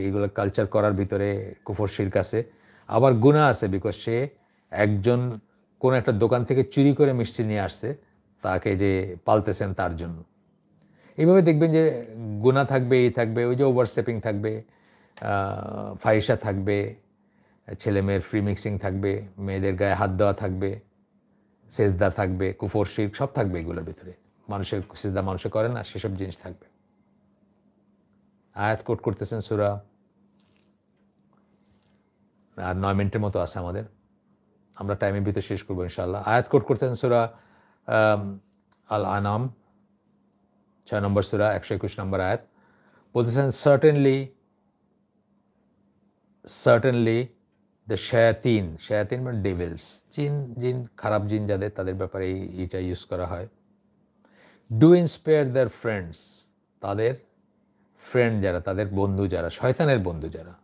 এইগুলো কালচার করার ভিতরে কুফর শিরক আছে। আবার গুনাহ আছে, বিকজ সে একজন কোন একটা দোকান থেকে চুরি করে মিষ্টি নিয়ে আসছে, তাকে যে পালতেছেন তার জন্য। এইভাবে দেখবেন যে গুনাহ থাকবে, থাকবে ওই যে ওভারস্টেপিং থাকবে, ফাহিশা থাকবে, ছেলে মেয়ের ফ্রি মিক্সিং থাকবে, মেয়েদের গায়ে হাত দেওয়া থাকবে, সেজদা থাকবে, কুফর শিরক সব থাকবে এগুলোর ভিতরে। মানুষের সেজদা মানুষে করে না, সেসব জিনিস থাকবে। আয়াত কোট করতেছেন সূরা, আর 9 মিনিটের মতো আছে আমাদের, আমরা টাইমের ভিতরে শেষ করবো ইনশাআল্লাহ। আয়াত কোট করতেছেন সূরা আল আনাম 6 নম্বর সূরা 121 নম্বর আয়াত। বলতেছেন, certainly দ্য শায়াতিন, শায়াতিন মানে ডেভিলস, জিন খারাপ জিন যাদের, তাদের ব্যাপারে এইটা ইউজ করা হয়। ডু ইন্সপায়ার দেয়ার ফ্রেন্ডস, তাদের ফ্রেন্ড যারা, তাদের বন্ধু যারা, শয়তানের বন্ধু যারা,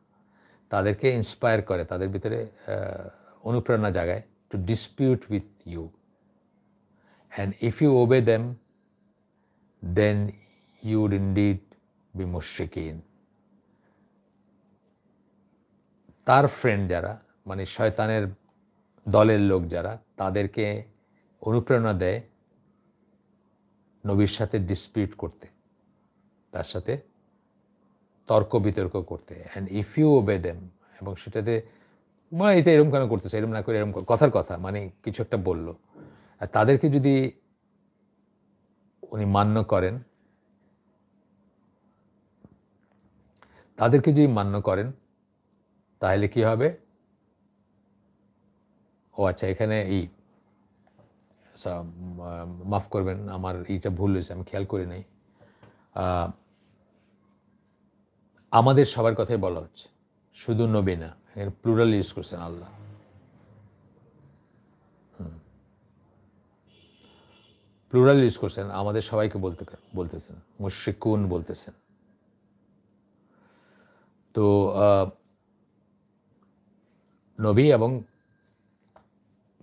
তাদেরকে ইন্সপায়ার করে, তাদের ভিতরে অনুপ্রেরণা জাগায়, to dispute with you, and if you obey them then you would indeed be মুশরিকিন। তার ফ্রেন্ড যারা, মানে শয়তানের দলের লোক যারা, তাদেরকে অনুপ্রেরণা দেয় নবীর সাথে ডিসপিউট করতে, তার সাথে তর্ক বিতর্ক করতে। And if you obey them, এবং সেটাতে মানে এটা এরকম কেন করতেছে, এরকম না করে এরকম, কথার কথা মানে কিছু একটা বলল, আর তাদেরকে যদি উনি মান্য করেন, তাহলে কি হবে? ও আচ্ছা, এখানে মাফ করবেন, আমার এইটা ভুল হয়েছে, আমি খেয়াল করি নাই। আমাদের সবার কথাই বলা হচ্ছে, শুধু নবী না, এর প্লুরাল ইউজ করছেন আল্লাহ। প্লুরাল ইউজ করছেন, আমাদের সবাইকে বলতেছেন, মুশরিকুন বলতেছেন। তো নবী, এবং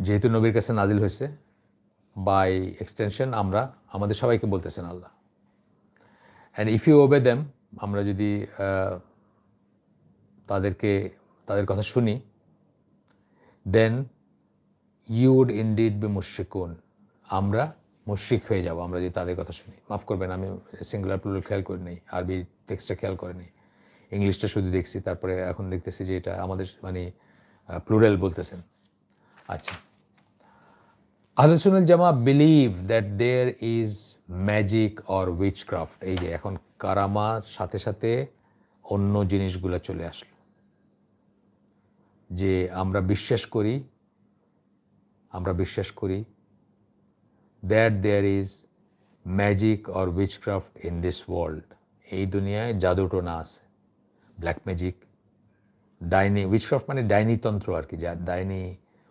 যেহেতু নবীর কাছে নাজিল হয়েছে, বাই এক্সটেনশন আমরা, আমাদের সবাইকে বলতেছেন আল্লাহ। And if you obey them, আমরা যদি তাদের কথা শুনি, then you would indeed be মুশরিকুন, আমরা মুশরিক হয়ে যাব আমরা যদি তাদের কথা শুনি। মাফ করবেন, আমি সিঙ্গুলার প্লুরাল খেয়াল করি নাই, আরবি টেক্সটটা খেয়াল করে নাই, ইংলিশটা শুধু দেখছি, তারপরে এখন দেখতেছি যে এটা আমাদের মানে প্লুরাল বলতেছেন। আচ্ছা, আহলে সুন্নাত জামা believe that there is magic or witchcraft. এই যে এখন কারামার সাথে সাথে অন্য জিনিসগুলো চলে আসলো, যে আমরা বিশ্বাস করি that there is magic or witchcraft in this world. এই দুনিয়ায় জাদুটোনা আছে, ব্ল্যাক ম্যাজিক, ডাইনি, উইচক্রাফট মানে ডাইনিতন্ত্র আর কি, যার ডাইনি,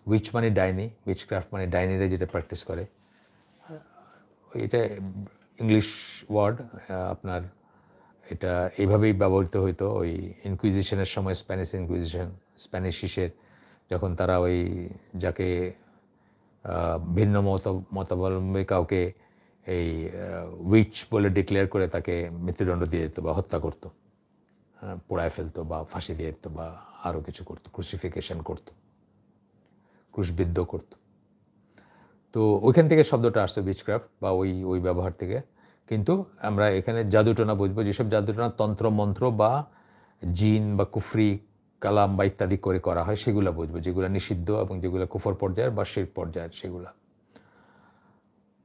উইচ মানে ডাইনি, উইচক্রাফট মানে ডাইনিরা যেটা প্র্যাকটিস করে। এটা ইংলিশ ওয়ার্ড, আপনার এটা এইভাবেই ব্যবহৃত হইতো ওই ইনকুইজিশনের সময়, স্প্যানিশের যখন তারা ওই যাকে ভিন্ন মতাবলম্বী কাউকে এই উইচ বলে ডিক্লেয়ার করে তাকে মৃত্যুদণ্ড দিয়ে দিত বা হত্যা করতো, পোড়ায় ফেলতো বা ফাঁসি দিয়ে দিত বা আরও কিছু করতো, ক্রুসিফিকেশন করতো, ক্রুশবিদ্ধ করতো। তো ওইখান থেকে শব্দটা আসছে উইচক্রাফট, বা ওই ব্যবহার থেকে। কিন্তু আমরা এখানে জাদুটোনা বুঝবো, যেসব জাদুটোনা তন্ত্র মন্ত্র বা জিন বা কুফরি কালাম বা ইত্যাদি করে করা হয়, সেগুলো বুঝবো, যেগুলো নিষিদ্ধ এবং যেগুলো কুফর পর্যায়ের বা শিরক পর্যায়ের সেগুলা।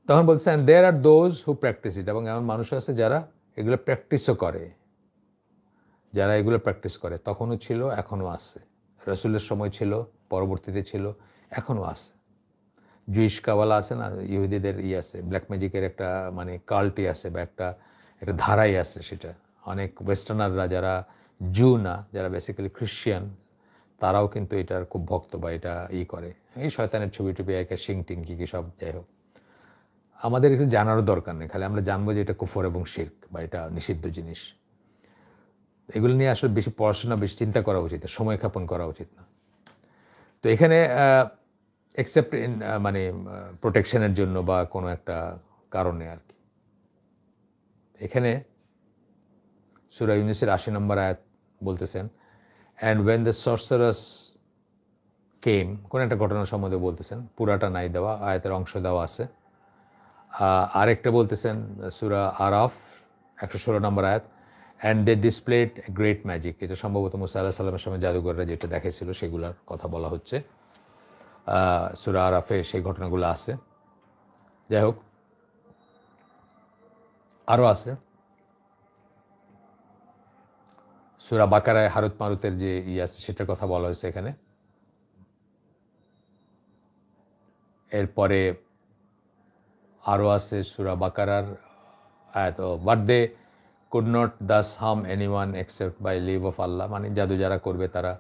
তখন বলছেন দেয়ার আর দোজ হু প্র্যাকটিস ইট, এবং এমন মানুষ আছে যারা এগুলো প্র্যাকটিসও করে, তখনও ছিল, এখনও আছে। রাসূলের সময় ছিল, পরবর্তীতে ছিল, এখনও আছে। জুইশ কাবালা আছে না, ইহুদিদের আছে, ব্ল্যাক ম্যাজিকের একটা মানে কাল্টই আছে, বা একটা ধারাই আছে। সেটা অনেক ওয়েস্টার্নাররা, যারা জু না, যারা বেসিক্যালি খ্রিশ্চিয়ান, তারাও কিন্তু এটার খুব ভক্ত, বা এটা করে, এই শয়তানের ছবি টবি একে শিং টিং কি সব, যাই হোক, আমাদের একটু জানারও দরকার নেই, খালি আমরা জানবো যে এটা কুফর এবং শিরক, বা এটা নিষিদ্ধ জিনিস। এগুলো নিয়ে আসলে বেশি পড়াশোনা, বেশি চিন্তা করা উচিত, সময় ক্ষেপণ করা উচিত না। তো এখানে এক্সেপ্ট মানে প্রোটেকশনের জন্য বা কোনো একটা কারণে আর কি, এখানে সূরা ইউনূসের ৮০ নম্বর আয়াত বলতেছেন, অ্যান্ড ওয়েন দ্য সরসারাস কেম, কোনো একটা ঘটনা সম্বন্ধে বলতেছেন, পুরাটা নাই দেওয়া, আয়াতের অংশ দেওয়া আছে। আরেকটা বলতেছেন সূরা আরাফ ১১৬ নম্বর আয়াত, and they displayed great magic. এটা সম্ভবত মুসা আলাইহিস সালামের সময় জাদুঘররা যেটা দেখেছিল সেগুলোর কথা বলা হচ্ছে, সূরা আরাফে সেই ঘটনাগুলো আছে। যাই হোক, আরও আছে সূরা বাকারায় হারুত মারুতের যে আছে সেটার কথা বলা হয়েছে এখানে। এরপরে আরও আছে সূরা বাকারার আয়াত, but they could not thus harm anyone except by leave of আল্লাহ, মানে জাদু যারা করবে তারা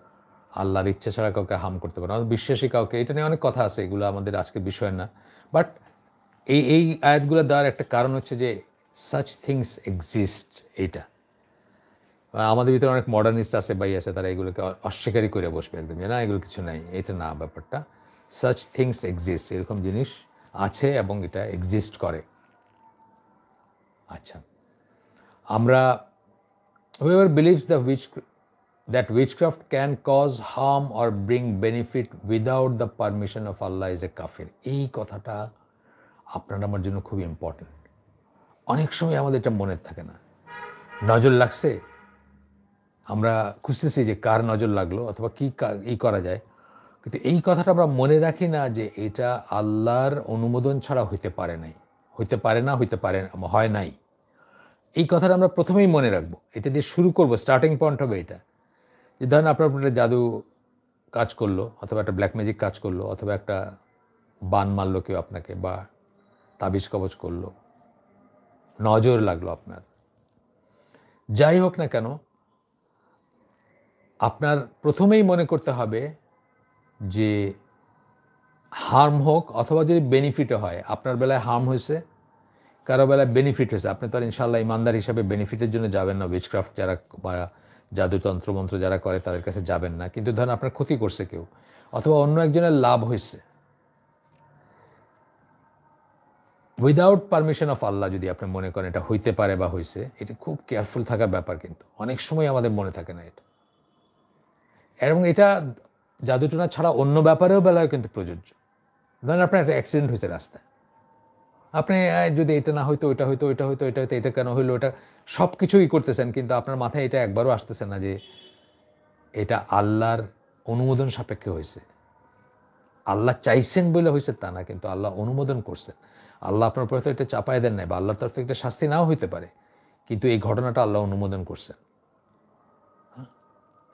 আল্লাহর ইচ্ছা ছাড়া কাউকে হার্ম করতে পারে না, বিশ্বাসী কাউকে, এটা নিয়ে অনেক কথা আছে, এগুলো আমাদের আজকের বিষয় না। বাট এই আয়াতগুলো দেওয়ার একটা কারণ হচ্ছে যে সাচ থিংস এক্সিস্ট। এইটা আমাদের ভিতরে অনেক মডার্নিস্ট আছে, ভাই আছে, তারা এগুলোকে অস্বীকারই করে বসবে একদম, যে না এগুলো কিছু নাই, এটা না ব্যাপারটা। সাচ থিংস এক্সিস্ট, এরকম জিনিস আছে এবং এটা এক্সিস্ট করে। আচ্ছা, আমরা whoever believes that witchcraft can cause harm or bring benefit without the permission of Allah is a kafir. এই কথাটা আপনার আমার জন্য খুব ইম্পর্টেন্ট। অনেক সময় আমাদের এটা মনে থাকে না, নজর লাগছে, আমরা খুঁজতেছি যে কার নজর লাগলো অথবা কি করা যায়, কিন্তু এই কথাটা আমরা মনে রাখি না যে এটা আল্লাহর অনুমোদন ছাড়া হইতে পারে নাই, হইতে পারে না, হয় নাই। এই কথাটা আমরা প্রথমেই মনে রাখবো, এটা দিয়ে শুরু করব, স্টার্টিং পয়েন্ট হবে এটা। যে ধরেন আপনার উপর একটা জাদু কাজ করলো, অথবা একটা ব্ল্যাক ম্যাজিক কাজ করলো, অথবা একটা বান মারলো কেউ আপনাকে, বা তাবিজ কবজ করলো, নজর লাগলো আপনার, যাই হোক না কেন, আপনার প্রথমেই মনে করতে হবে যে হার্ম হোক অথবা যদি বেনিফিটও হয়, আপনার বেলায় হার্ম হয়েছে, কারো বেলায় বেনিফিট হয়েছে, আপনি তো আর ইনশাআল্লাহ ইমানদার হিসাবে বেনিফিটের জন্য যাবেন না, উইচক্রাফট যারা বা জাদুতন্ত্র মন্ত্র যারা করে তাদের কাছে যাবেন না। কিন্তু ধরেন আপনার ক্ষতি করছে কেউ, অথবা অন্য একজনের লাভ হয়েছে, উইদাউট পারমিশন অফ আল্লাহ যদি আপনি মনে করেন এটা হইতে পারে বা হয়েছে, এটা খুব কেয়ারফুল থাকার ব্যাপার, কিন্তু অনেক সময় আমাদের মনে থাকে না এটা। এবং এটা জাদুটোনা ছাড়া অন্য ব্যাপারেও বেলায় কিন্তু প্রযোজ্য। ধরেন আপনার একটা অ্যাক্সিডেন্ট হয়েছে রাস্তায়, আপনি যদি এটা না হইতো, ওইটা হইতো, ওইটা হইতো, এটা হইতো, এটা কেন হইলো, ওটা সব কিছুই করতেছেন, কিন্তু আপনার মাথায় এটা একবারও আসতেছে না যে এটা আল্লাহর অনুমোদন সাপেক্ষে হয়েছে। আল্লাহ চাইছেন বলে হয়েছে তা না, কিন্তু আল্লাহ অনুমোদন করছেন। আল্লাহ আপনার উপরে তো এটা চাপায় দেন নাই, বা আল্লাহর তরফ থেকে একটা শাস্তি নাও হইতে পারে, কিন্তু এই ঘটনাটা আল্লাহ অনুমোদন করছেন,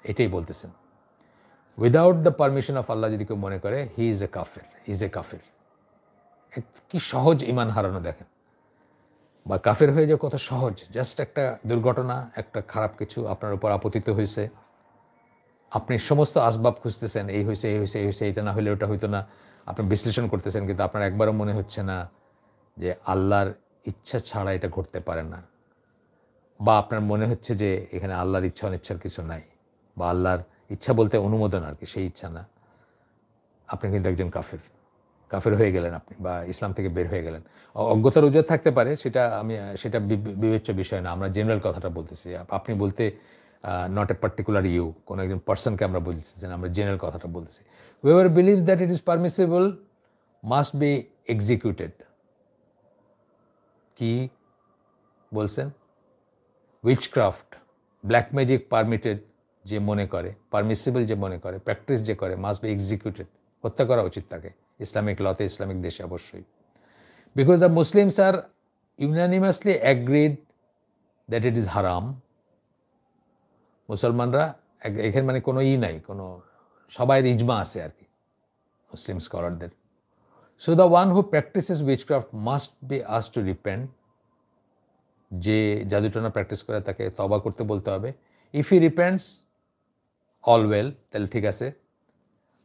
এটাই বলতেছেন। উইদাউট দ্য পারমিশন অফ আল্লাহ যদি কেউ মনে করে, হি ইজ এ কাফের। কি সহজ ইমান হারানো দেখেন, বা কাফের হয়ে যাওয়া কত সহজ। জাস্ট একটা দুর্ঘটনা, একটা খারাপ কিছু আপনার উপর আপতিত হয়েছে, আপনি সমস্ত আসবাব খুঁজতেছেন, এই হয়েছে, এই হয়েছে, এই হয়েছে, এটা না হলে ওটা হইতো না, আপনি বিশ্লেষণ করতেছেন, কিন্তু আপনার একবারও মনে হচ্ছে না যে আল্লাহর ইচ্ছা ছাড়া এটা ঘটতে পারে না, বা আপনার মনে হচ্ছে যে এখানে আল্লাহর ইচ্ছা অনিচ্ছার কিছু নাই, বা আল্লাহর ইচ্ছা বলতে অনুমোদন আর কি, সেই ইচ্ছা না, আপনি কিন্তু একজন কাফের হয়ে গেলেন আপনি, বা ইসলাম থেকে বের হয়ে গেলেন। অজ্ঞতার উজর থাকতে পারে, সেটা বিবেচ্য বিষয় না, আমরা জেনারেল কথাটা বলতেছি। আপনি বলতে নট এ পার্টিকুলার কোনো একজন পার্সনকে আমরা বলতেছি, আমরা জেনারেল কথাটা বলতেছি। Whoever believes that it is permissible must be executed. কি বলছেন? উইচক্রাফট, ব্ল্যাক ম্যাজিক পারমিটেড যে মনে করে, পারমিসিবল যে মনে করে, প্র্যাকটিস যে করে, মাস্ট বি এক্সিকিউটেড, হত্যা করা উচিত তাকে, ইসলামিক লতে, ইসলামিক দেশে অবশ্যই। Because the Muslims are unanimously agreed that it is হারাম। মুসলমানরা এখানে মানে কোনো নাই, কোনো সবাই ইজমা আছে আর কি মুসলিম স্কলারদের। So the one who practises witchcraft must be asked to repent. যে জাদুটনা প্র্যাকটিস করে তাকে তওবা করতে বলতে হবে। If he repents all well, তাহলে ঠিক আছে,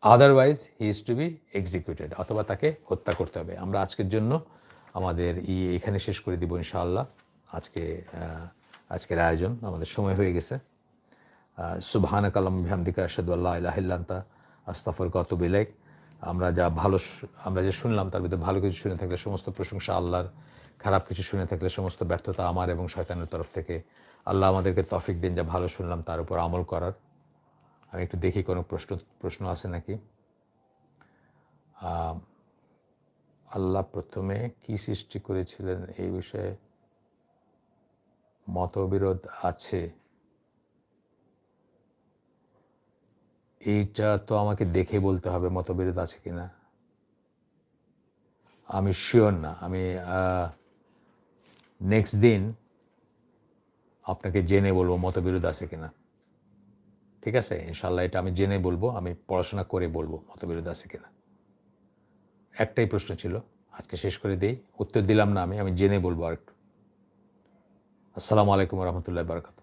otherwise he is to be executed, অথবা তাকে হত্যা করতে হবে। আমরা আজকের জন্য আমাদের এখানে শেষ করে দিব ইনশাআল্লাহ। আজকের আয়োজন, আমাদের সময় হয়ে গেছে। সুবহানাকা আল্লাহুম্মা বিহামদিকা আশহাদু আল্লা ইলাহা ইল্লা আনতা আস্তাগফিরুকা ওয়া আতুবু ইলাইক। আমরা যে শুনলাম তার ভিতরে ভালো কিছু শুনে থাকলে সমস্ত প্রশংসা আল্লাহর, খারাপ কিছু শুনে থাকলে সমস্ত ব্যর্থতা আমার এবং শয়তানের তরফ থেকে। আল্লাহ আমাদেরকে তৌফিক দিন যা ভালো শুনলাম তার উপর আমল করার। আমি একটু দেখি কোনো প্রশ্ন আছে নাকি। আল্লাহ প্রথমে কি সৃষ্টি করেছিলেন এই বিষয়ে মতবিরোধ আছে, এইটা তো আমাকে দেখে বলতে হবে মতবিরোধ আছে কিনা। আমি শিওর না, আমি নেক্সট দিন আপনাকে জেনে বলবো মতবিরোধ আছে কিনা। ঠিক আছে, ইনশাল্লাহ এটা আমি জেনে বলবো, আমি পড়াশোনা করে বলবো মতবিরোধ আছে কিনা। একটাই প্রশ্ন ছিল, আজকে শেষ করে দিই, উত্তর দিলাম না আমি জেনে বলবো আরেকটু। আসসালামু আলাইকুম ওয়া রাহমাতুল্লাহি ওয়া বারাকাতুহু।